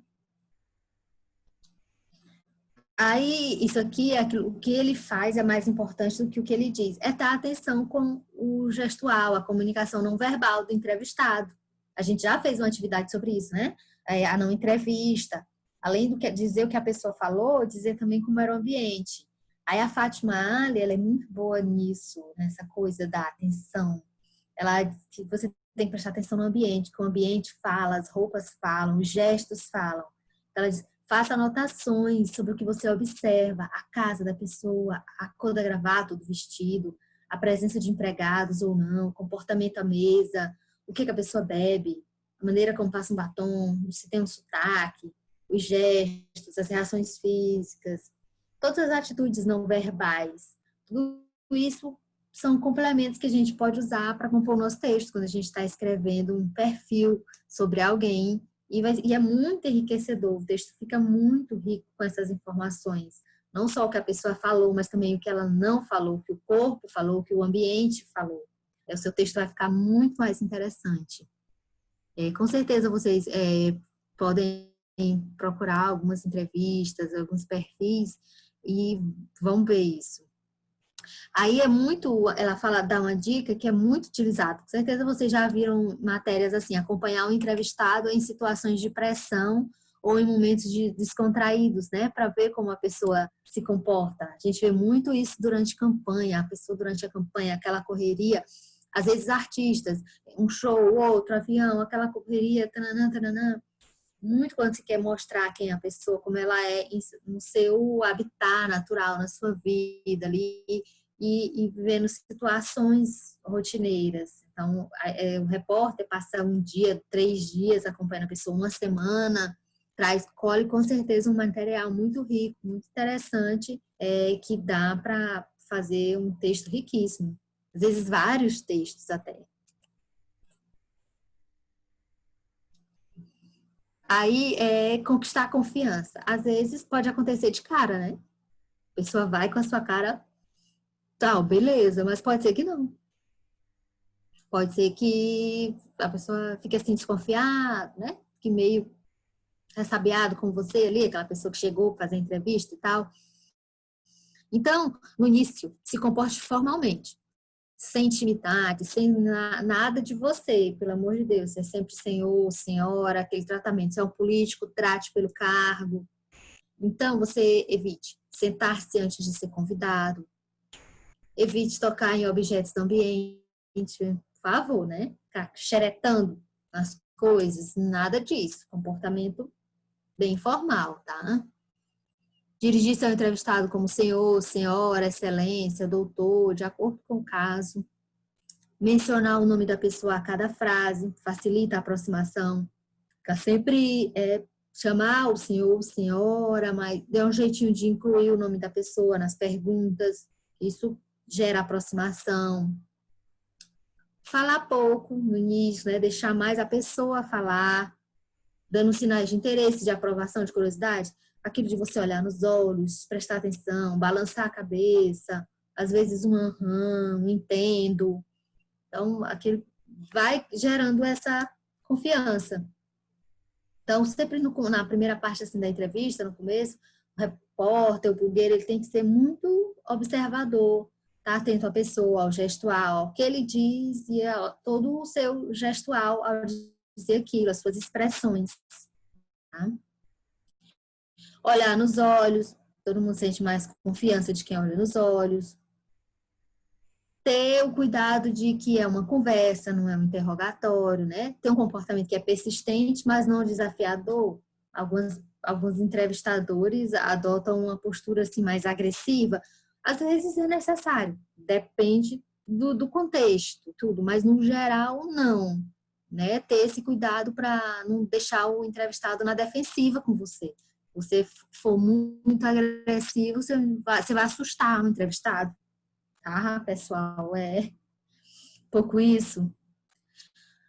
Aí, isso aqui, o que ele faz é mais importante do que o que ele diz. É dar atenção com o gestual, a comunicação não verbal do entrevistado. A gente já fez uma atividade sobre isso, né? A não entrevista. Além do que dizer o que a pessoa falou, dizer também como era o ambiente. Aí a Fátima Ali, ela é muito boa nisso, nessa coisa da atenção. Ela, você tem que prestar atenção no ambiente, que o ambiente fala, as roupas falam, os gestos falam. Ela diz, faça anotações sobre o que você observa, a casa da pessoa, a cor da gravata, do vestido, a presença de empregados ou não, comportamento à mesa, o que a pessoa bebe, a maneira como passa um batom, se tem um sotaque, os gestos, as reações físicas, todas as atitudes não verbais. Tudo isso são complementos que a gente pode usar para compor o nosso texto, quando a gente está escrevendo um perfil sobre alguém. E é muito enriquecedor, o texto fica muito rico com essas informações. Não só o que a pessoa falou, mas também o que ela não falou, o que o corpo falou, o que o ambiente falou. O seu texto vai ficar muito mais interessante. Com certeza vocês podem procurar algumas entrevistas, alguns perfis e vão ver isso. Aí ela fala, dá uma dica que é muito utilizado. Com certeza vocês já viram matérias assim, acompanhar um entrevistado em situações de pressão ou em momentos descontraídos, né? Para ver como a pessoa se comporta. A gente vê muito isso durante campanha, a pessoa durante a campanha, aquela correria. Às vezes artistas, um show, outro avião, aquela correria, tananã, tananã. Muito quando se quer mostrar quem é a pessoa, como ela é no seu habitat natural, na sua vida ali, e vivendo situações rotineiras. Então, o repórter passa um dia, 3 dias acompanhando a pessoa, uma semana, colhe com certeza um material muito rico, muito interessante, que dá para fazer um texto riquíssimo. Às vezes, vários textos até. Aí conquistar a confiança. Às vezes pode acontecer de cara, né? A pessoa vai com a sua cara, tal, beleza, mas pode ser que não. Pode ser que a pessoa fique assim desconfiada, né? Que meio ressabiado com você ali, aquela pessoa que chegou para fazer entrevista e tal. Então, no início, se comporte formalmente, sem intimidade, sem nada de você, pelo amor de Deus. É sempre senhor, senhora, aquele tratamento. Se é um político, trate pelo cargo. Então, você evite sentar-se antes de ser convidado, evite tocar em objetos do ambiente, por favor, né? Ficar xeretando as coisas, nada disso. Comportamento bem formal, tá? Dirigir-se ao entrevistado como senhor, senhora, excelência, doutor, de acordo com o caso. Mencionar o nome da pessoa a cada frase, facilita a aproximação. Ficar sempre chamar o senhor, senhora, mas dê um jeitinho de incluir o nome da pessoa nas perguntas. Isso gera aproximação. Falar pouco no início, né? Deixar mais a pessoa falar, dando sinais de interesse, de aprovação, de curiosidade. Aquilo de você olhar nos olhos, prestar atenção, balançar a cabeça, às vezes um aham, um entendo. Então, aquilo vai gerando essa confiança. Então, sempre na primeira parte assim, da entrevista, no começo, o repórter, o blogueiro, ele tem que ser muito observador, tá atento à pessoa, ao gestual, ao que ele diz e a todo o seu gestual ao dizer aquilo, as suas expressões. Tá? Olhar nos olhos, todo mundo sente mais confiança de quem olha nos olhos. ter o cuidado de que é uma conversa, não é um interrogatório, né? Ter um comportamento que é persistente, mas não desafiador. Alguns entrevistadores adotam uma postura assim mais agressiva. Às vezes é necessário, depende do contexto, tudo, mas no geral não, né? Ter esse cuidado para não deixar o entrevistado na defensiva com você. Você for muito agressivo, você vai assustar o entrevistado. Tá, pessoal, é um pouco isso.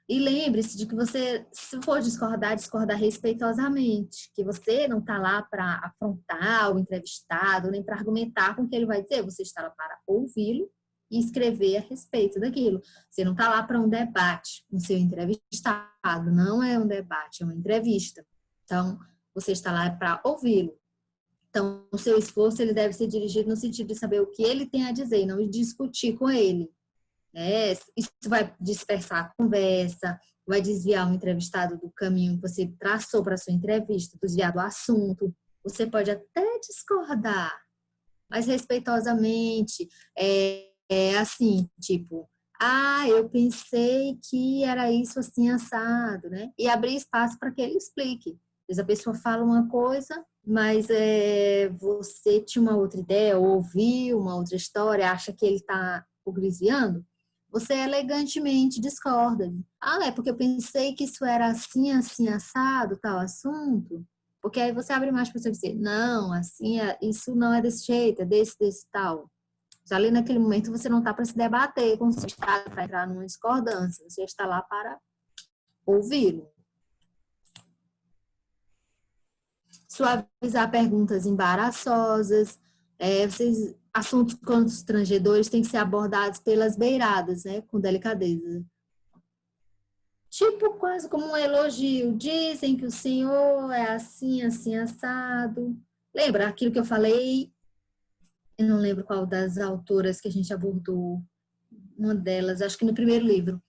E lembre-se de que você, se for discordar, discordar respeitosamente, que você não está lá para afrontar o entrevistado, nem para argumentar com o que ele vai dizer, você está lá para ouvi-lo e escrever a respeito daquilo. Você não está lá para um debate com o seu entrevistado, não é um debate, é uma entrevista. Então, você está lá para ouvi-lo. Então, o seu esforço ele deve ser dirigido no sentido de saber o que ele tem a dizer, não discutir com ele. Isso vai dispersar a conversa, vai desviar o entrevistado do caminho que você traçou para a sua entrevista, desviar do assunto. Você pode até discordar, mas respeitosamente. Assim, tipo, eu pensei que era isso assim assado, né? E abrir espaço para que ele explique. Às vezes a pessoa fala uma coisa, mas você tinha uma outra ideia, ou ouviu uma outra história, acha que ele está desviando, você elegantemente discorda. É porque eu pensei que isso era assim, assim, assado, tal assunto. Porque aí você abre mais para você dizer, não, assim, isso não é desse jeito, é desse, tal. Mas ali naquele momento você não está para se debater com o seu estado, para entrar numa discordância. Você está lá para ouvi-lo. Suavizar perguntas embaraçosas. Assuntos constrangedores têm que ser abordados pelas beiradas, né? Com delicadeza. Tipo, quase como um elogio. Dizem que o senhor é assim, assim, assado. Lembra aquilo que eu falei? Eu não lembro qual das autoras que a gente abordou. Uma delas, acho que no primeiro livro,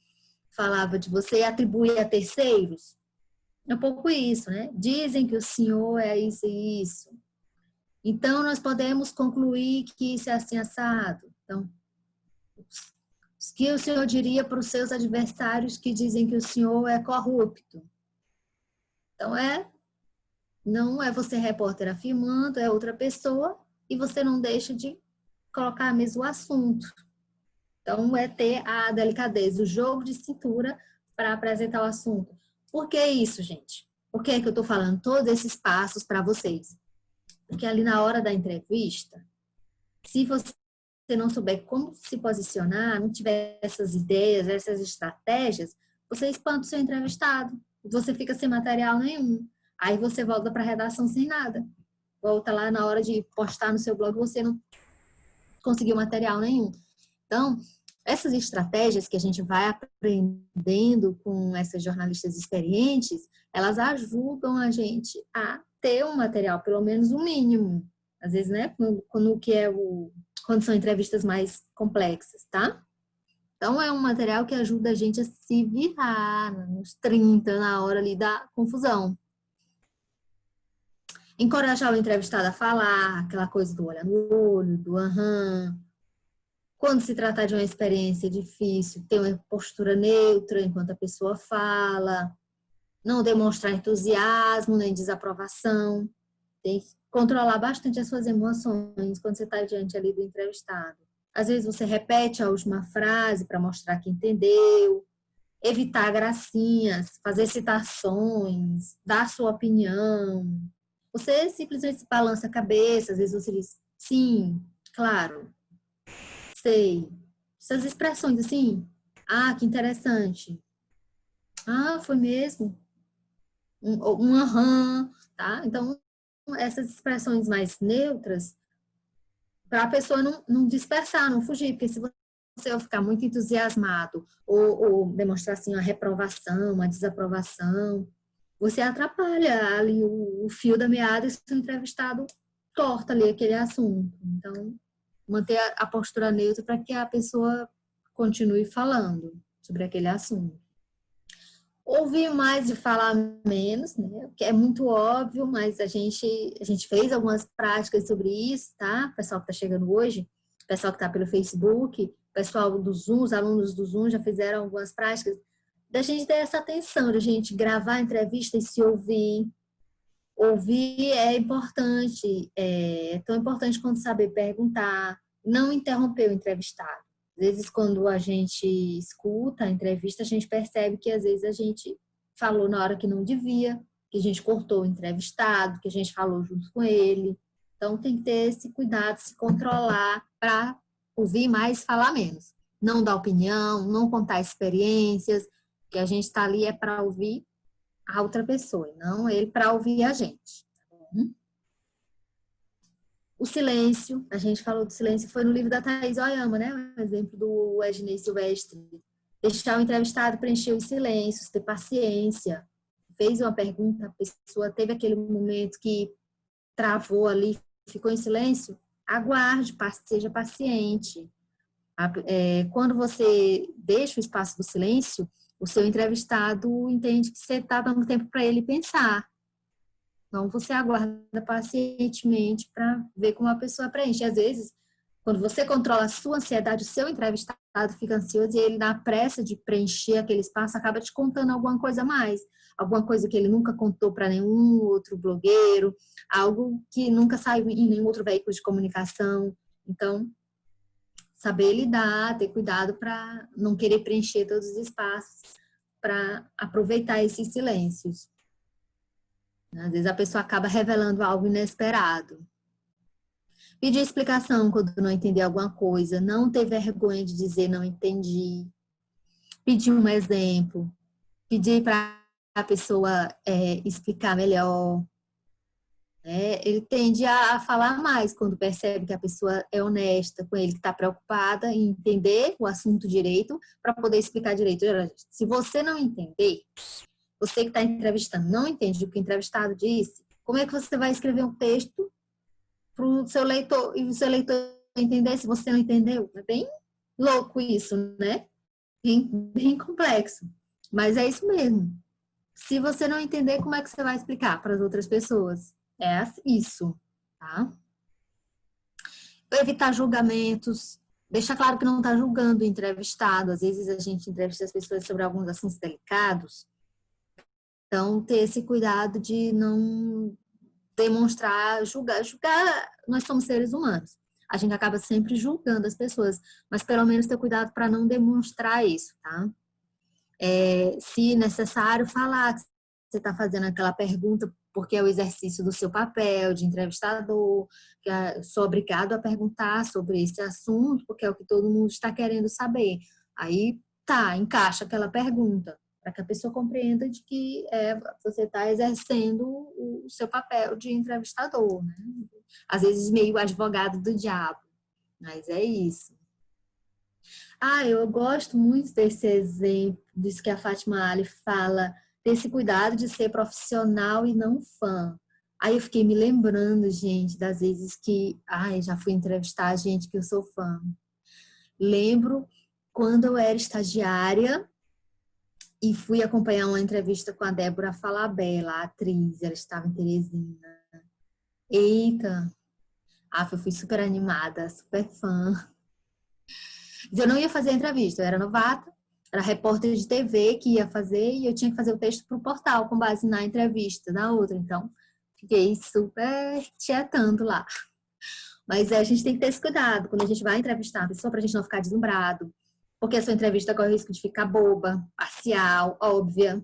falava de você atribuir a terceiros. É um pouco isso, né? Dizem que o senhor é isso e isso. Então, nós podemos concluir que isso é assim assado. Então, o que o senhor diria para os seus adversários que dizem que o senhor é corrupto? Então, não é você, repórter, afirmando, é outra pessoa, e você não deixa de colocar mesmo o assunto. Então, é ter a delicadeza, o jogo de cintura para apresentar o assunto. Por que isso, gente? Por que é que eu estou falando todos esses passos para vocês? Porque ali na hora da entrevista, se você não souber como se posicionar, não tiver essas ideias, essas estratégias, você espanta o seu entrevistado. Você fica sem material nenhum. Aí você volta para a redação sem nada. Volta lá na hora de postar no seu blog, você não conseguiu material nenhum. Então, essas estratégias que a gente vai aprendendo com essas jornalistas experientes, elas ajudam a gente a ter um material, pelo menos o mínimo. Às vezes, né, quando são entrevistas mais complexas, tá? Então, é um material que ajuda a gente a se virar nos 30, na hora ali da confusão. Encorajar o entrevistado a falar, aquela coisa do olho no olho, do aham. Quando se tratar de uma experiência difícil, ter uma postura neutra enquanto a pessoa fala, não demonstrar entusiasmo nem desaprovação, tem que controlar bastante as suas emoções quando você está diante ali do entrevistado. Às vezes você repete a última frase para mostrar que entendeu, evitar gracinhas, fazer citações, dar sua opinião. Você simplesmente balança a cabeça, às vezes você diz, sim, claro, sei. Essas expressões assim, que interessante. Foi mesmo. Um aham, tá? Então, essas expressões mais neutras, para a pessoa não dispersar, não fugir, porque se você ficar muito entusiasmado ou demonstrar assim uma reprovação, uma desaprovação, você atrapalha ali o fio da meada e o entrevistado corta ali aquele assunto. Então, manter a postura neutra para que a pessoa continue falando sobre aquele assunto. Ouvir mais e falar menos, né? Que é muito óbvio, mas a gente fez algumas práticas sobre isso, tá? O pessoal que está chegando hoje, o pessoal que está pelo Facebook, o pessoal do Zoom, os alunos do Zoom já fizeram algumas práticas, da gente ter essa atenção, da gente gravar a entrevista e se ouvir. Ouvir é importante, é tão importante quanto saber perguntar, não interromper o entrevistado. Às vezes, quando a gente escuta a entrevista, a gente percebe que às vezes a gente falou na hora que não devia, que a gente cortou o entrevistado, que a gente falou junto com ele. Então, tem que ter esse cuidado, se controlar para ouvir mais e falar menos. Não dar opinião, não contar experiências, que a gente está ali é para ouvir a outra pessoa, não ele para ouvir a gente. O silêncio, a gente falou do silêncio, foi no livro da Thaís Oyama, né? O exemplo do Ednei Silvestre. Deixar o entrevistado preencher os silêncios, ter paciência. Fez uma pergunta, a pessoa teve aquele momento que travou ali, ficou em silêncio, aguarde, seja paciente. Quando você deixa o espaço do silêncio, o seu entrevistado entende que você está dando tempo para ele pensar. Então, você aguarda pacientemente para ver como a pessoa preenche. Às vezes, quando você controla a sua ansiedade, o seu entrevistado fica ansioso e ele, na pressa de preencher aquele espaço, acaba te contando alguma coisa a mais. Alguma coisa que ele nunca contou para nenhum outro blogueiro, algo que nunca saiu em nenhum outro veículo de comunicação. Então, saber lidar, ter cuidado para não querer preencher todos os espaços, para aproveitar esses silêncios. Às vezes a pessoa acaba revelando algo inesperado. Pedir explicação quando não entender alguma coisa, não ter vergonha de dizer não entendi. Pedir um exemplo, pedir para a pessoa explicar melhor. Ele tende a falar mais quando percebe que a pessoa é honesta com ele, que está preocupada em entender o assunto direito para poder explicar direito. Se você não entender, você que está entrevistando não entende o que o entrevistado disse, como é que você vai escrever um texto para o seu leitor e o seu leitor entender se você não entendeu? É bem louco isso, né? Bem complexo. Mas é isso mesmo. Se você não entender, como é que você vai explicar para as outras pessoas? É isso, tá? Evitar julgamentos. Deixa claro que não está julgando o entrevistado. Às vezes a gente entrevista as pessoas sobre alguns assuntos delicados. Então, ter esse cuidado de não demonstrar, julgar. Julgar, nós somos seres humanos. A gente acaba sempre julgando as pessoas, mas pelo menos ter cuidado para não demonstrar isso, tá? Se necessário, falar que você está fazendo aquela pergunta porque é o exercício do seu papel de entrevistador, que sou obrigado a perguntar sobre esse assunto, porque é o que todo mundo está querendo saber. Aí, encaixa aquela pergunta, para que a pessoa compreenda de que você está exercendo o seu papel de entrevistador, né? Às vezes meio advogado do diabo, mas é isso. Eu gosto muito desse exemplo, disso que a Fátima Ali fala, desse cuidado de ser profissional e não fã. Aí eu fiquei me lembrando, gente, das vezes que já fui entrevistar gente que eu sou fã. Lembro quando eu era estagiária e fui acompanhar uma entrevista com a Débora Falabella, a atriz, ela estava em Teresina. Eita! Eu fui super animada, super fã. Eu não ia fazer a entrevista, eu era novata, era repórter de TV que ia fazer e eu tinha que fazer o texto para o portal com base na entrevista da outra. Então, fiquei super tietando lá. Mas a gente tem que ter esse cuidado quando a gente vai entrevistar a pessoa para a gente não ficar deslumbrado, porque a sua entrevista corre o risco de ficar boba, parcial, óbvia.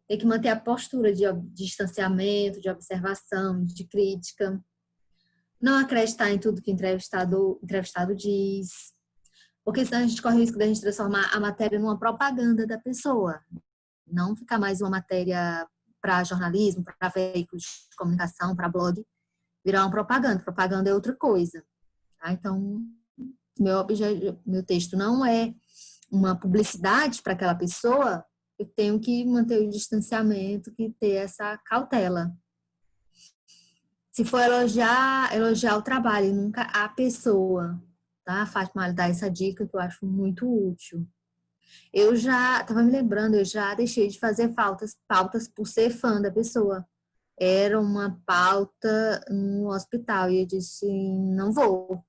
Tem que manter a postura de distanciamento, de observação, de crítica. Não acreditar em tudo que o entrevistado diz. Porque senão a gente corre o risco de a gente transformar a matéria numa propaganda da pessoa. Não ficar mais uma matéria para jornalismo, para veículos de comunicação, para blog, virar uma propaganda. Propaganda é outra coisa. Tá? Então, meu texto não é uma publicidade para aquela pessoa, eu tenho que manter o distanciamento, que ter essa cautela. Se for elogiar o trabalho, nunca a pessoa. Tá? A Fátima dá essa dica que eu acho muito útil. Eu já estava me lembrando, eu já deixei de fazer pautas por ser fã da pessoa. Era uma pauta no hospital e eu disse, não vou,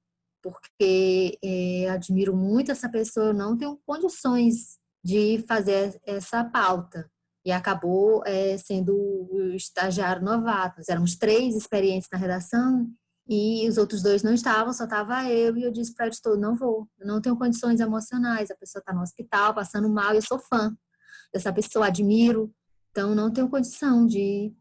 porque admiro muito essa pessoa, eu não tenho condições de fazer essa pauta. E acabou sendo o estagiário novato. Nós éramos 3 experientes na redação e os outros 2 não estavam, só estava eu. E eu disse para o editor, não vou, eu não tenho condições emocionais. A pessoa está no hospital, passando mal, e eu sou fã dessa pessoa, admiro. Então, não tenho condição de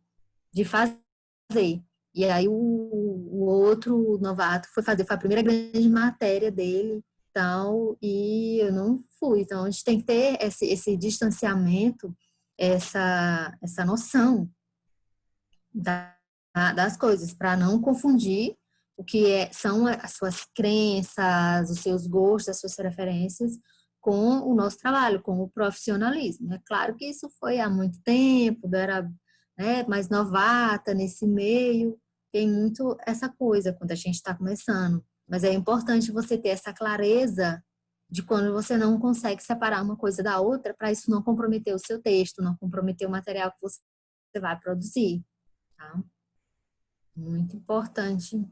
fazer. E aí o outro novato foi a primeira grande matéria dele, tal, e eu não fui. Então, a gente tem que ter esse distanciamento, essa noção das coisas, para não confundir o que são as suas crenças, os seus gostos, as suas preferências com o nosso trabalho, com o profissionalismo. É claro que isso foi há muito tempo, eu era mais novata nesse meio, tem muito essa coisa quando a gente está começando. Mas é importante você ter essa clareza de quando você não consegue separar uma coisa da outra, para isso não comprometer o seu texto, não comprometer o material que você vai produzir. Tá? Muito importante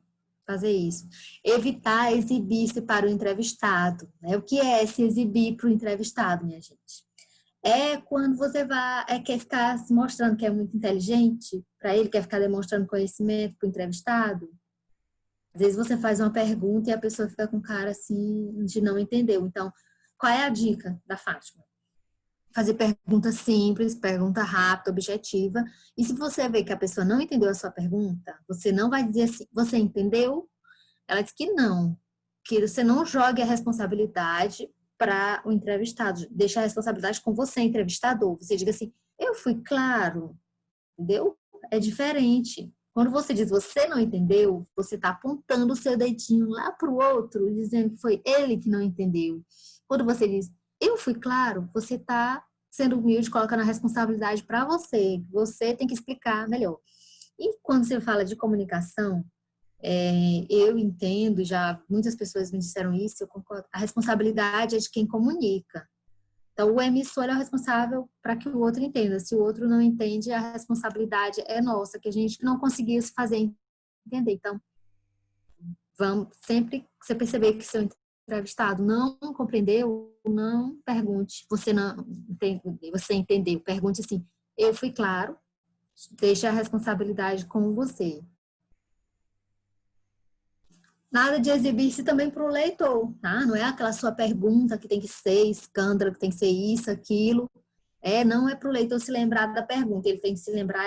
fazer isso. Evitar exibir-se para o entrevistado. Né? O que é se exibir para o entrevistado, minha gente? É quando você quer ficar se mostrando que é muito inteligente para ele, quer ficar demonstrando conhecimento para o entrevistado. Às vezes você faz uma pergunta e a pessoa fica com cara assim de não entendeu. Então, qual é a dica da Fátima? Fazer pergunta simples, pergunta rápida, objetiva. E se você vê que a pessoa não entendeu a sua pergunta, você não vai dizer assim, você entendeu? Ela diz que não. Que você não jogue a responsabilidade para o entrevistado. Deixa a responsabilidade com você, entrevistador. Você diga assim, eu fui claro, entendeu? É diferente. Quando você diz você não entendeu, você está apontando o seu dedinho lá para o outro, dizendo que foi ele que não entendeu. Quando você diz eu fui claro, você está sendo humilde, colocando a responsabilidade para você. Você tem que explicar melhor. E quando você fala de comunicação, eu entendo, já muitas pessoas me disseram isso, eu concordo, a responsabilidade é de quem comunica. Então, o emissor é o responsável para que o outro entenda. Se o outro não entende, a responsabilidade é nossa, que a gente não conseguiu se fazer entender. Então, vamos, sempre que você perceber que seu entrevistado não compreendeu, não pergunte. Você entendeu. Pergunte assim, eu fui claro, deixe a responsabilidade com você. Nada de exibir-se também para o leitor, tá? Não é aquela sua pergunta que tem que ser escândalo, que tem que ser isso, aquilo. Não é para o leitor se lembrar da pergunta, ele tem que se lembrar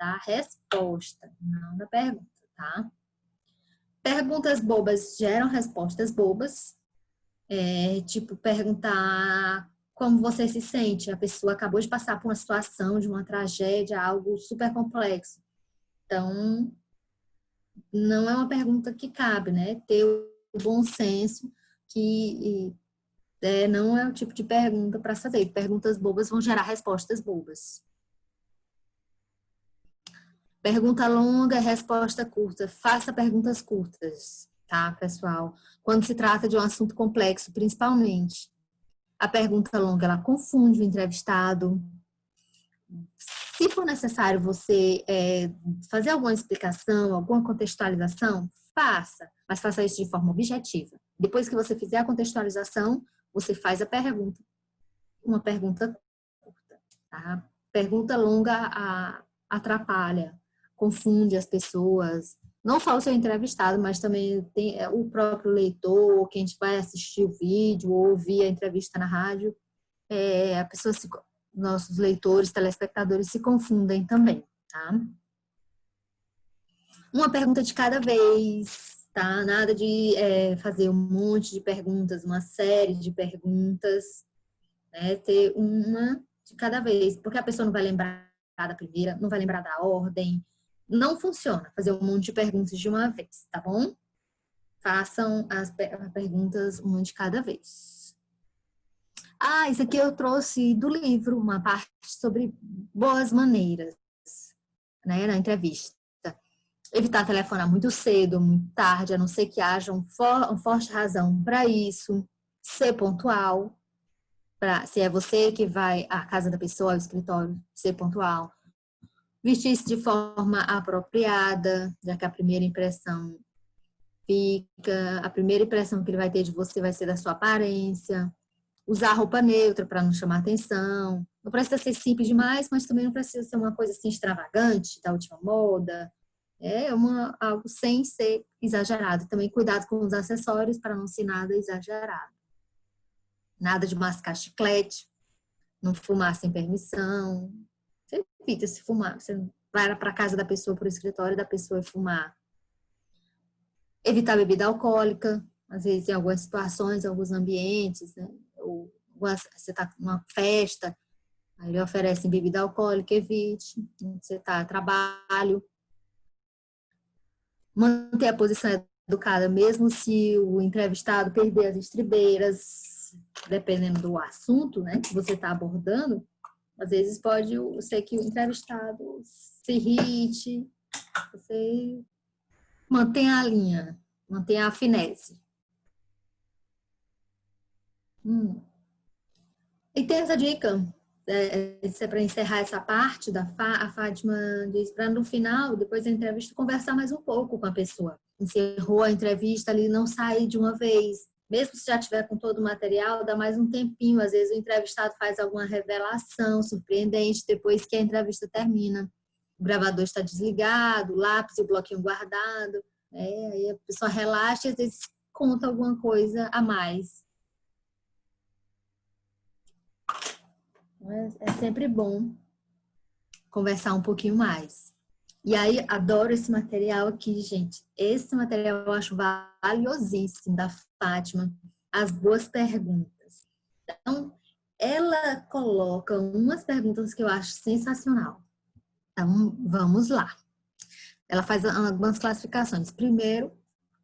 da resposta, não da pergunta, tá? Perguntas bobas geram respostas bobas. Tipo, perguntar como você se sente. A pessoa acabou de passar por uma situação, de uma tragédia, algo super complexo. Então, não é uma pergunta que cabe, né? Ter o bom senso que não é o tipo de pergunta para fazer. Perguntas bobas vão gerar respostas bobas. Pergunta longa, resposta curta. Faça perguntas curtas, tá, pessoal? Quando se trata de um assunto complexo, principalmente. A pergunta longa, ela confunde o entrevistado. Se for necessário você fazer alguma explicação, alguma contextualização, faça, mas faça isso de forma objetiva. Depois que você fizer a contextualização, você faz a pergunta. Uma pergunta curta, tá? Pergunta longa atrapalha, confunde as pessoas. Não só o seu entrevistado, mas também tem o próprio leitor, quem vai assistir o vídeo ou ouvir a entrevista na rádio. A pessoa nossos leitores, telespectadores se confundem também, tá? Uma pergunta de cada vez, tá? Nada de fazer um monte de perguntas, uma série de perguntas, né? Ter uma de cada vez, porque a pessoa não vai lembrar da primeira, não vai lembrar da ordem. Não funciona fazer um monte de perguntas de uma vez, tá bom? Façam as perguntas uma de cada vez. Isso aqui eu trouxe do livro, uma parte sobre boas maneiras, né, na entrevista. Evitar telefonar muito cedo, muito tarde, a não ser que haja uma forte razão para isso. Ser pontual, se é você que vai à casa da pessoa, ao escritório, ser pontual. Vestir-se de forma apropriada, já que a primeira impressão A primeira impressão que ele vai ter de você vai ser da sua aparência. Usar roupa neutra para não chamar atenção. Não precisa ser simples demais, mas também não precisa ser uma coisa assim extravagante, da última moda. Algo sem ser exagerado. Também cuidado com os acessórios para não ser nada exagerado. Nada de mascar chiclete, não fumar sem permissão. Você evita se fumar. Você vai para a casa da pessoa, para o escritório da pessoa e fumar. Evitar bebida alcoólica, às vezes em algumas situações, em alguns ambientes, né? Ou você está numa festa, aí ele oferece bebida alcoólica, evite. Você está a trabalho. Manter a posição educada, mesmo se o entrevistado perder as estribeiras, dependendo do assunto, né, que você está abordando, às vezes pode ser que o entrevistado se irrite, você mantenha a linha, mantenha a finesse. E tem essa dica, isso é para encerrar essa parte a Fátima diz para no final, depois da entrevista, conversar mais um pouco com a pessoa. Encerrou a entrevista ali, não sair de uma vez. Mesmo se já tiver com todo o material, dá mais um tempinho. Às vezes o entrevistado faz alguma revelação surpreendente depois que a entrevista termina. O gravador está desligado, o lápis e o bloquinho guardado. Aí a pessoa relaxa e às vezes conta alguma coisa a mais. É sempre bom conversar um pouquinho mais. E aí, adoro esse material aqui, gente. Esse material eu acho valiosíssimo, da Fátima. As boas perguntas. Então, ela coloca umas perguntas que eu acho sensacional. Então, vamos lá. Ela faz algumas classificações. Primeiro,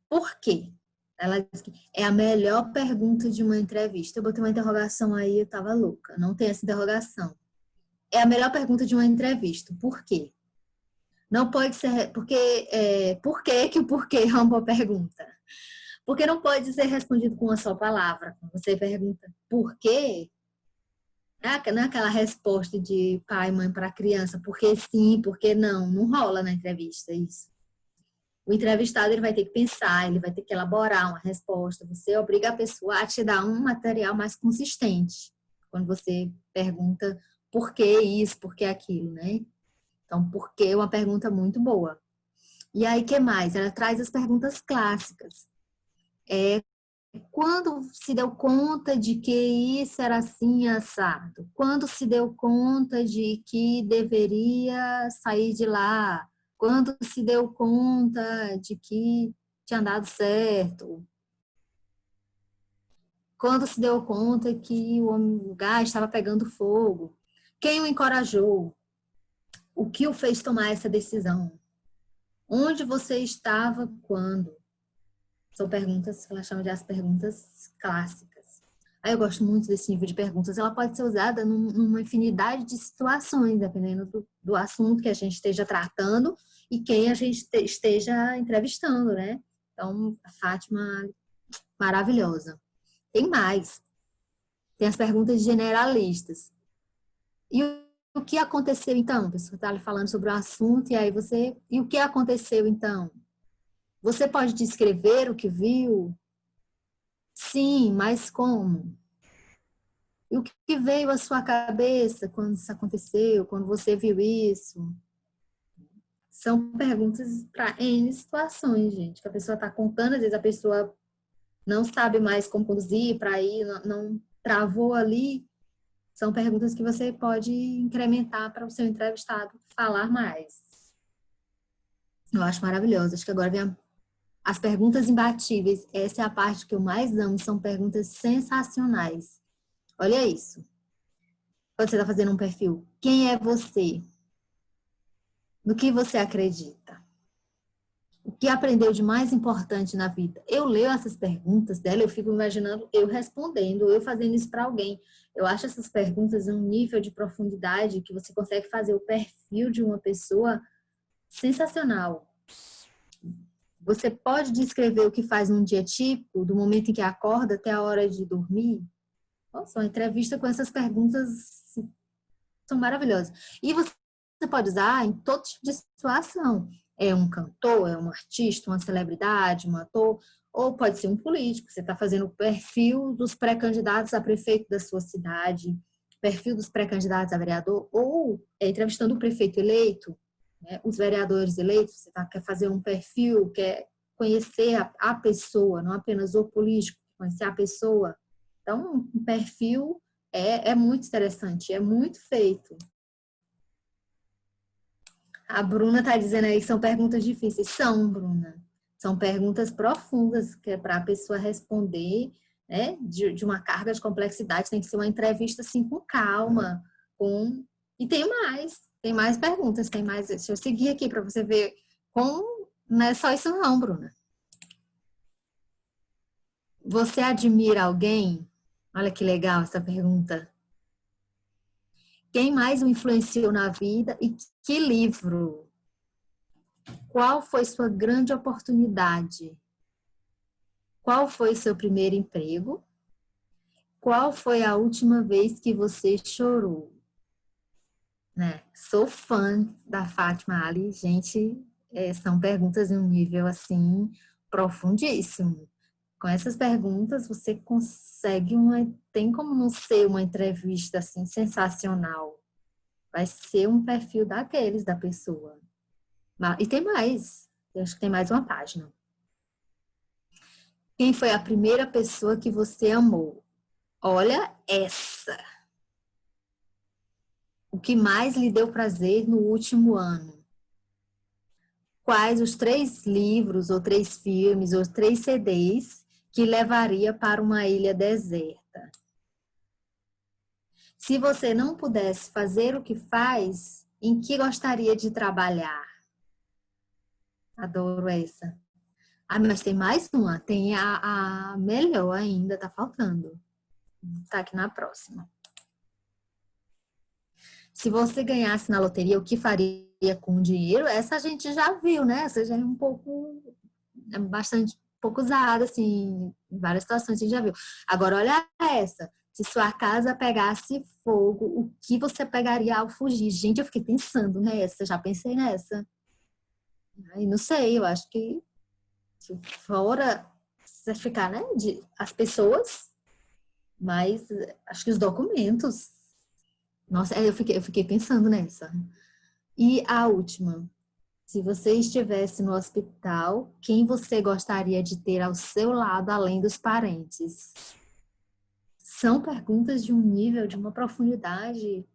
por quê? Ela diz que é a melhor pergunta de uma entrevista. Eu botei uma interrogação aí, eu tava louca. Não tem essa interrogação. É a melhor pergunta de uma entrevista. Por quê? Não pode ser... por que o porquê é uma boa pergunta? Porque não pode ser respondido com uma só palavra. Quando você pergunta por quê, não é aquela resposta de pai e mãe para a criança, porque sim, porque não. Não rola na entrevista isso. O entrevistado ele vai ter que pensar, ele vai ter que elaborar uma resposta. Você obriga a pessoa a te dar um material mais consistente. Quando você pergunta por que isso, por que aquilo, né? Então, por que é uma pergunta muito boa. E aí, o que mais? Ela traz as perguntas clássicas. Quando se deu conta de que isso era assim assado? Quando se deu conta de que deveria sair de lá? Quando se deu conta de que tinha dado certo? Quando se deu conta que o gás estava pegando fogo? Quem o encorajou? O que o fez tomar essa decisão? Onde você estava quando? São perguntas que ela chama de as perguntas clássicas. Aí eu gosto muito desse nível de perguntas. Ela pode ser usada numa infinidade de situações, dependendo do assunto que a gente esteja tratando e quem a gente esteja entrevistando, né? Então, a Fátima, maravilhosa. Tem mais. Tem as perguntas generalistas. E o que aconteceu então? A pessoa está falando sobre o assunto e aí você... E o que aconteceu então? Você pode descrever o que viu? Sim, mas como? E o que veio à sua cabeça quando isso aconteceu, quando você viu isso? São perguntas para N situações, gente, que a pessoa está contando, às vezes a pessoa não sabe mais como conduzir para ir, não travou ali. São perguntas que você pode incrementar para o seu entrevistado falar mais. Eu acho maravilhoso. Acho que agora vem as perguntas imbatíveis. Essa é a parte que eu mais amo, são perguntas sensacionais. Olha isso. Quando você está fazendo um perfil, quem é você? No que você acredita? O que aprendeu de mais importante na vida? Eu leio essas perguntas dela, eu fico imaginando eu respondendo, eu fazendo isso para alguém. Eu acho essas perguntas um nível de profundidade que você consegue fazer o perfil de uma pessoa sensacional. Você pode descrever o que faz num dia típico, do momento em que acorda até a hora de dormir? Nossa, uma entrevista com essas perguntas são maravilhosas. E você pode usar em todo tipo de situação. É um cantor, é um artista, uma celebridade, um ator, ou pode ser um político. Você está fazendo o perfil dos pré-candidatos a prefeito da sua cidade, perfil dos pré-candidatos a vereador, ou entrevistando o prefeito eleito, né, os vereadores eleitos. Você quer fazer um perfil, quer conhecer a pessoa, não apenas o político, conhecer a pessoa. Então, um perfil é muito interessante, é muito feito. A Bruna está dizendo aí que são perguntas difíceis. São, Bruna. São perguntas profundas, que é para a pessoa responder, né, de uma carga de complexidade. Tem que ser uma entrevista assim com calma. E tem mais perguntas, tem mais. Deixa eu seguir aqui para você ver como não é só isso não, Bruna. Você admira alguém? Olha que legal essa pergunta. Quem mais o influenciou na vida e que livro? Qual foi sua grande oportunidade? Qual foi seu primeiro emprego? Qual foi a última vez que você chorou? Né? Sou fã da Fátima Ali, gente, são perguntas em um nível assim profundíssimo. Com essas perguntas você consegue tem como não ser uma entrevista assim sensacional. Vai ser um perfil daqueles da pessoa. E tem mais, eu acho que tem mais uma página. Quem foi a primeira pessoa que você amou? Olha essa. O que mais lhe deu prazer no último ano? Quais os 3 livros, ou 3 filmes, ou 3 CDs que levaria para uma ilha deserta? Se você não pudesse fazer o que faz, em que gostaria de trabalhar? Adoro essa. Ah, mas tem mais uma. Tem a melhor ainda, tá faltando. Tá aqui na próxima. Se você ganhasse na loteria, o que faria com o dinheiro? Essa a gente já viu, né? Essa já é bastante pouco usada, assim, em várias situações a gente já viu. Agora, olha essa. Se sua casa pegasse fogo, o que você pegaria ao fugir? Gente, eu fiquei pensando nessa, já pensei nessa. E não sei, eu acho que se fora você ficar, né, as pessoas, mas acho que os documentos. Nossa, eu fiquei pensando nessa. E a última. Se você estivesse no hospital, quem você gostaria de ter ao seu lado, além dos parentes? São perguntas de um nível, de uma profundidade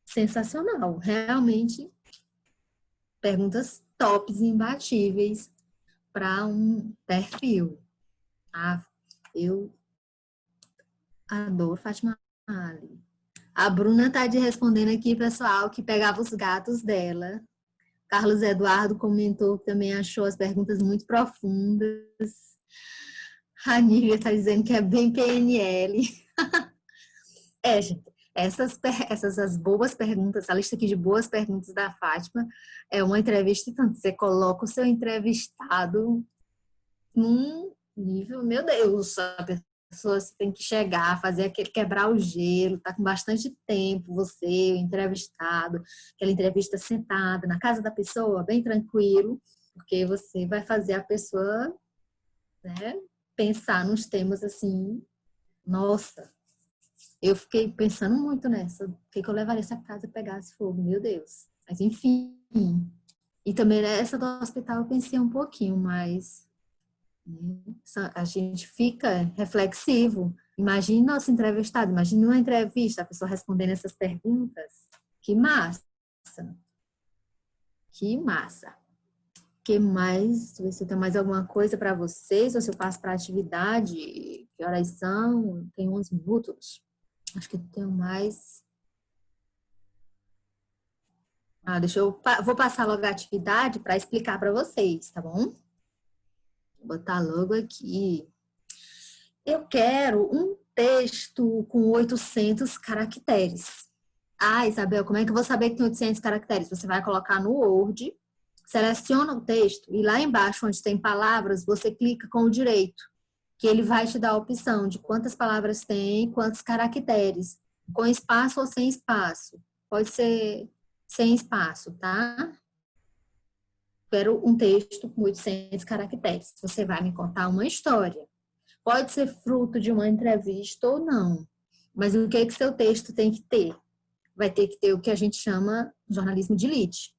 sensacional. Realmente, perguntas tops e imbatíveis para um perfil. Ah, eu adoro Fátima Ali. A Bruna está de respondendo aqui, pessoal, que pegava os gatos dela. Carlos Eduardo comentou que também achou as perguntas muito profundas. A Nívia está dizendo que é bem PNL. Gente, essas as boas perguntas, a lista aqui de boas perguntas da Fátima é uma entrevista e tanto. Você coloca o seu entrevistado num nível, meu Deus, a pessoa tem que chegar, fazer aquele quebrar o gelo, tá com bastante tempo, você, o entrevistado, aquela entrevista sentada na casa da pessoa, bem tranquilo, porque você vai fazer a pessoa, né, pensar nos temas assim, nossa, eu fiquei pensando muito nessa, o que eu levaria se a casa pegasse fogo, meu Deus. Mas enfim, e também nessa do hospital eu pensei um pouquinho, mas a gente fica reflexivo. Imagine nosso entrevistado, imagine uma entrevista, a pessoa respondendo essas perguntas. Que massa! Que massa! Que mais? Deixa eu ver se eu tenho mais alguma coisa para vocês, ou se eu passo para a atividade. Que horas são? Tem 11 minutos. Acho que tenho mais. Vou passar logo a atividade para explicar para vocês, tá bom? Vou botar logo aqui. Eu quero um texto com 800 caracteres. Ah, Isabel, como é que eu vou saber que tem 800 caracteres? Você vai colocar no Word, seleciona o texto e lá embaixo, onde tem palavras, você clica com o direito, que ele vai te dar a opção de quantas palavras tem, quantos caracteres, com espaço ou sem espaço. Pode ser sem espaço, tá? quero um texto com 800 caracteres. Você vai me contar uma história. Pode ser fruto de uma entrevista ou não. Mas o que é que seu texto tem que ter? Vai ter que ter o que a gente chama de jornalismo de elite.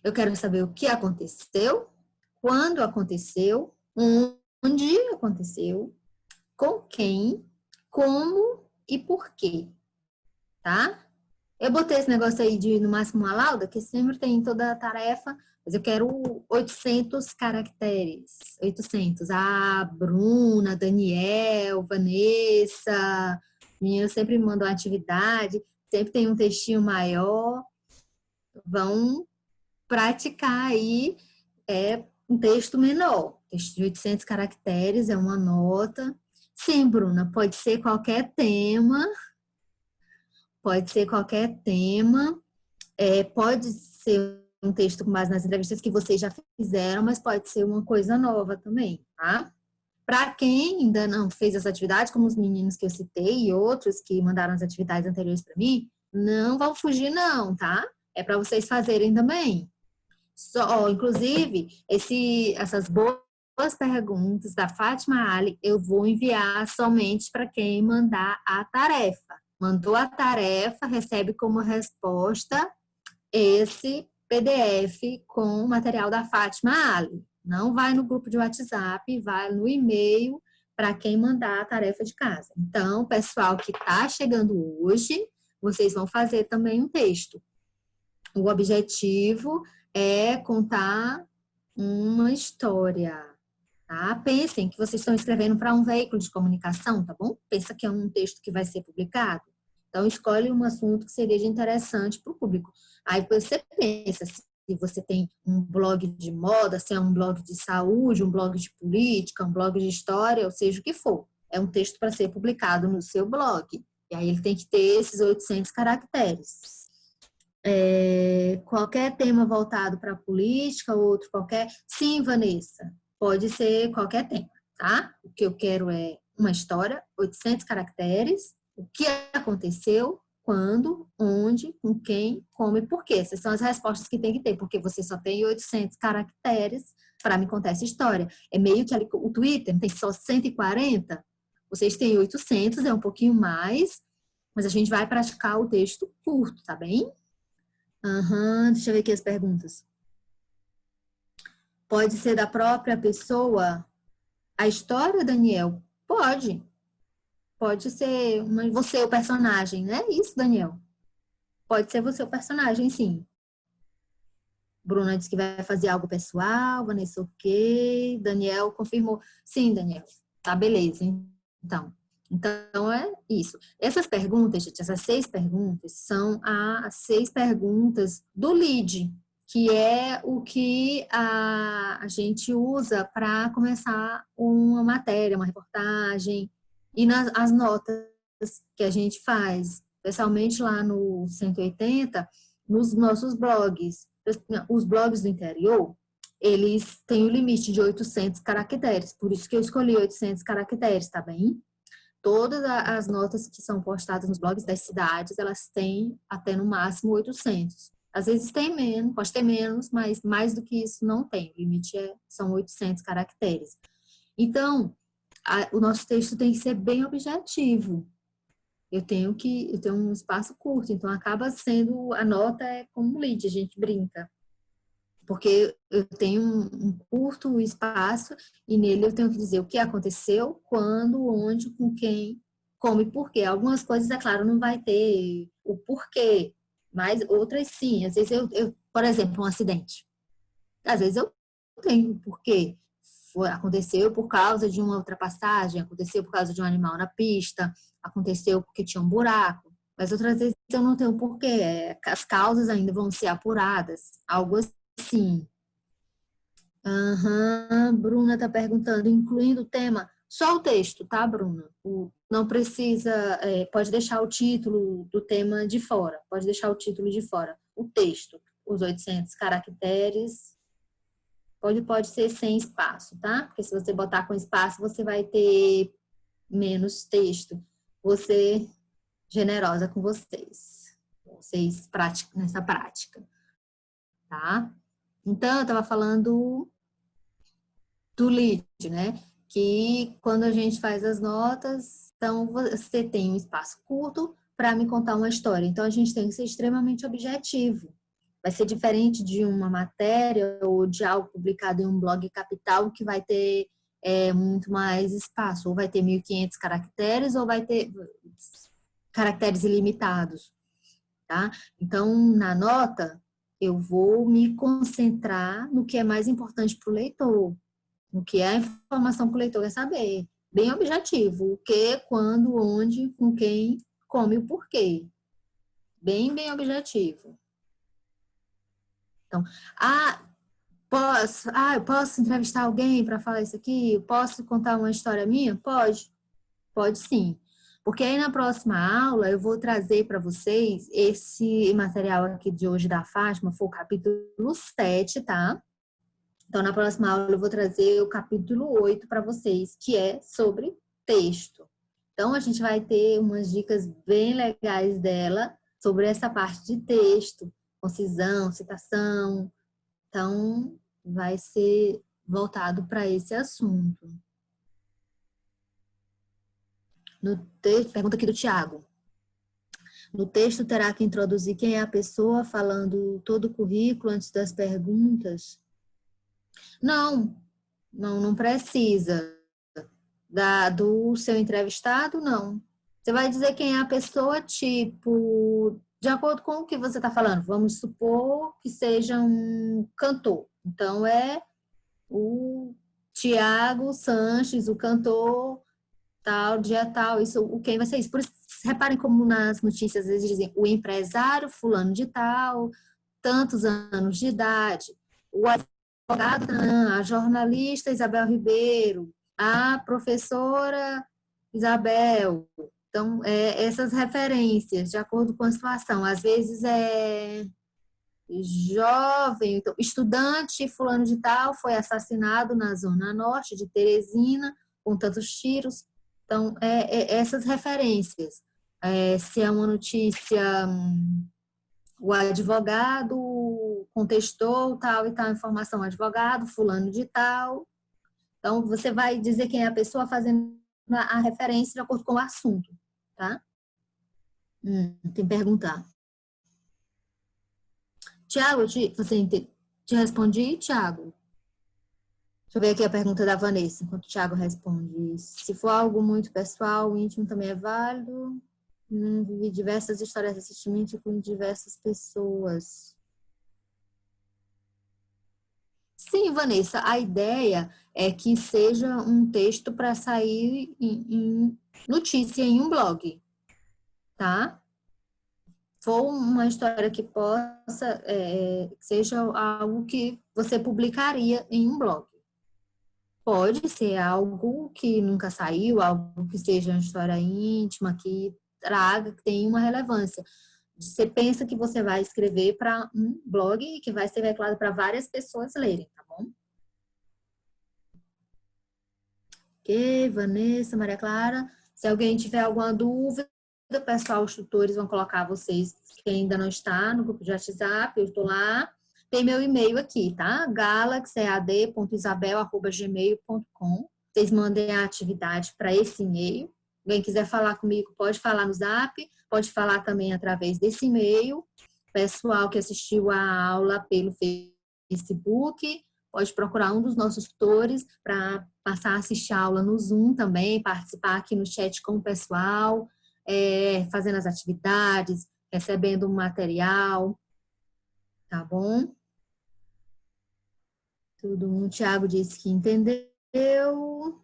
Eu quero saber o que aconteceu, quando aconteceu, onde aconteceu, com quem, como e por quê, tá? Eu botei esse negócio aí de, no máximo, uma lauda, que sempre tem toda a tarefa, mas eu quero 800 caracteres. 800. Ah, Bruna, Daniel, Vanessa, meninas sempre me mandam atividade, sempre tem um textinho maior. Vão praticar aí um texto menor. Texto de 800 caracteres é uma nota. Sim, Bruna, pode ser qualquer tema. Pode ser qualquer tema. Pode ser um texto com base nas entrevistas que vocês já fizeram, mas pode ser uma coisa nova também, tá? Para quem ainda não fez essa atividade, como os meninos que eu citei e outros que mandaram as atividades anteriores para mim, não vão fugir não, tá? É para vocês fazerem também. Inclusive, essas boas perguntas da Fátima Ali, eu vou enviar somente para quem mandar a tarefa. Mandou a tarefa, recebe como resposta esse PDF com o material da Fátima Ali. Não vai no grupo de WhatsApp, vai no e-mail para quem mandar a tarefa de casa. Então, pessoal que está chegando hoje, vocês vão fazer também um texto. O objetivo é contar uma história, tá? Pensem que vocês estão escrevendo para um veículo de comunicação, tá bom? Pensa que é um texto que vai ser publicado. Então, escolhe um assunto que seria de interessante para o público. Aí você pensa se você tem um blog de moda, se é um blog de saúde, um blog de política, um blog de história, ou seja o que for. É um texto para ser publicado no seu blog. E aí ele tem que ter esses 800 caracteres. Qualquer tema voltado para a política, outro qualquer. Sim, Vanessa, pode ser qualquer tema, tá? O que eu quero é uma história, 800 caracteres, o que aconteceu, quando, onde, com quem, como e por quê. Essas são as respostas que tem que ter, porque você só tem 800 caracteres para me contar essa história. É meio que ali, o Twitter tem só 140, vocês têm 800, é um pouquinho mais, mas a gente vai praticar o texto curto, tá bem? Deixa eu ver aqui as perguntas. Pode ser da própria pessoa? A história, Daniel? Pode. Pode ser você o personagem, né? Isso, Daniel. Pode ser você o personagem, sim. Bruna disse que vai fazer algo pessoal, Vanessa, ok. Daniel confirmou. Sim, Daniel. Tá, beleza. Então, é isso. Essas perguntas, gente, essas 6 perguntas são as 6 perguntas do LEAD, que é o que a gente usa para começar uma matéria, uma reportagem, e as notas que a gente faz, especialmente lá no 180, nos nossos blogs. Os blogs do interior, eles têm o limite de 800 caracteres, por isso que eu escolhi 800 caracteres, tá bem? Todas as notas que são postadas nos blogs das cidades, elas têm até no máximo 800. Às vezes tem menos, pode ter menos, mas mais do que isso não tem. O limite são 800 caracteres. Então, o nosso texto tem que ser bem objetivo. Eu tenho um espaço curto, então acaba sendo, a nota é como um lead, a gente brinca. Porque eu tenho um curto espaço e nele eu tenho que dizer o que aconteceu, quando, onde, com quem, como e porquê. Algumas coisas, é claro, não vai ter o porquê, mas outras sim. Às vezes por exemplo, um acidente. Às vezes eu tenho o porquê. Aconteceu por causa de uma ultrapassagem, aconteceu por causa de um animal na pista, aconteceu porque tinha um buraco. Mas outras vezes eu não tenho porquê. As causas ainda vão ser apuradas. Algo assim. Bruna está perguntando, incluindo o tema, só o texto, tá, Bruna? Não precisa, pode deixar o título do tema de fora, pode deixar o título de fora. O texto, os 800 caracteres, pode ser sem espaço, tá? Porque se você botar com espaço, você vai ter menos texto. Vou ser generosa com vocês nessa prática, tá? Então, eu estava falando do lead, né? Que quando a gente faz as notas, então você tem um espaço curto para me contar uma história. Então, a gente tem que ser extremamente objetivo. Vai ser diferente de uma matéria ou de algo publicado em um blog capital que vai ter muito mais espaço. Ou vai ter 1.500 caracteres ou vai ter caracteres ilimitados, tá? Então, na nota, eu vou me concentrar no que é mais importante para o leitor, no que é a informação que o leitor quer saber. Bem objetivo. O que, quando, onde, com quem, como e o porquê. Bem objetivo. Então, eu posso entrevistar alguém para falar isso aqui? Eu posso contar uma história minha? Pode sim. Porque aí na próxima aula eu vou trazer para vocês esse material aqui de hoje da Fátima, foi o capítulo 7, tá? Então, na próxima aula eu vou trazer o capítulo 8 para vocês, que é sobre texto. Então, a gente vai ter umas dicas bem legais dela sobre essa parte de texto, concisão, citação. Então, vai ser voltado para esse assunto. No texto, pergunta aqui do Tiago. No texto terá que introduzir quem é a pessoa falando todo o currículo antes das perguntas? Não precisa. Do seu entrevistado, não. Você vai dizer quem é a pessoa, tipo, de acordo com o que você está falando. Vamos supor que seja um cantor. Então, é o Tiago Sanches, o cantor, tal, dia tal, isso, quem vai ser isso. Por isso, reparem como nas notícias às vezes dizem o empresário fulano de tal, tantos anos de idade, o advogado, a jornalista Isabel Ribeiro, a professora Isabel. Então, essas referências, de acordo com a situação, às vezes é jovem, então, estudante fulano de tal foi assassinado na zona norte de Teresina com tantos tiros. Então, essas referências. Se é uma notícia, o advogado contestou tal e tal informação, advogado fulano de tal. Então, você vai dizer quem é a pessoa fazendo a referência de acordo com o assunto, tá? Tem que perguntar. Tiago, te respondi, Tiago? Deixa eu ver aqui a pergunta da Vanessa, enquanto o Tiago responde. Se for algo muito pessoal, íntimo também é válido. Vivi diversas histórias recentemente com diversas pessoas. Sim, Vanessa, a ideia é que seja um texto para sair em notícia em um blog, tá? For uma história que possa, seja algo que você publicaria em um blog. Pode ser algo que nunca saiu, algo que seja uma história íntima, que traga, que tenha uma relevância. Você pensa que você vai escrever para um blog e que vai ser veiculado para várias pessoas lerem, tá bom? Ok, Vanessa, Maria Clara. Se alguém tiver alguma dúvida, pessoal, os tutores vão colocar vocês que ainda não está no grupo de WhatsApp, eu estou lá. Tem meu e-mail aqui, tá? galaxead.isabel@gmail.com. Vocês mandem a atividade para esse e-mail. Quem quiser falar comigo, pode falar no Zap, pode falar também através desse e-mail. Pessoal que assistiu a aula pelo Facebook, pode procurar um dos nossos tutores para passar a assistir a aula no Zoom também, participar aqui no chat com o pessoal, fazendo as atividades, recebendo o material, tá bom? Tudo bom? O Thiago disse que entendeu.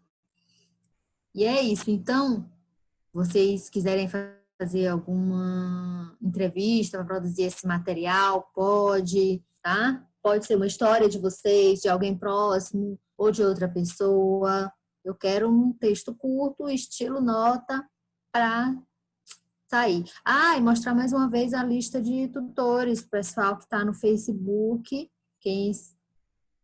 E é isso. Então, vocês quiserem fazer alguma entrevista para produzir esse material, pode, tá? Pode ser uma história de vocês, de alguém próximo ou de outra pessoa. Eu quero um texto curto, estilo nota, para sair. E mostrar mais uma vez a lista de tutores, pessoal que está no Facebook, quem se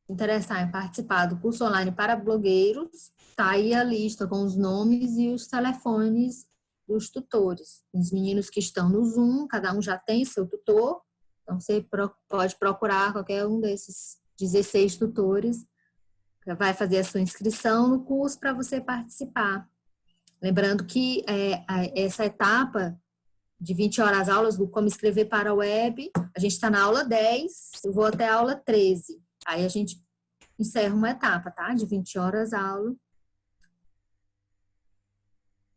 interessar em participar do curso online para blogueiros, tá aí a lista com os nomes e os telefones dos tutores. Os meninos que estão no Zoom, cada um já tem seu tutor, então você pode procurar qualquer um desses 16 tutores. Vai fazer a sua inscrição no curso para você participar. Lembrando que essa etapa de 20 horas aulas do Como Escrever para a Web, a gente está na aula 10, eu vou até a aula 13. Aí a gente encerra uma etapa, tá? De 20 horas aula.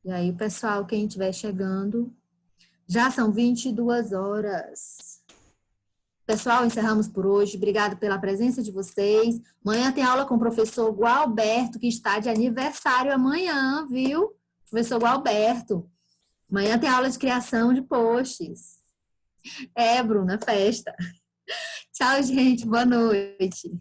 E aí, pessoal, quem estiver chegando, já são 22 horas. Pessoal, encerramos por hoje. Obrigada pela presença de vocês. Amanhã tem aula com o professor Gualberto, que está de aniversário amanhã, viu? Professor Gualberto. Amanhã tem aula de criação de posts. Bruna, festa. Tchau, gente. Boa noite.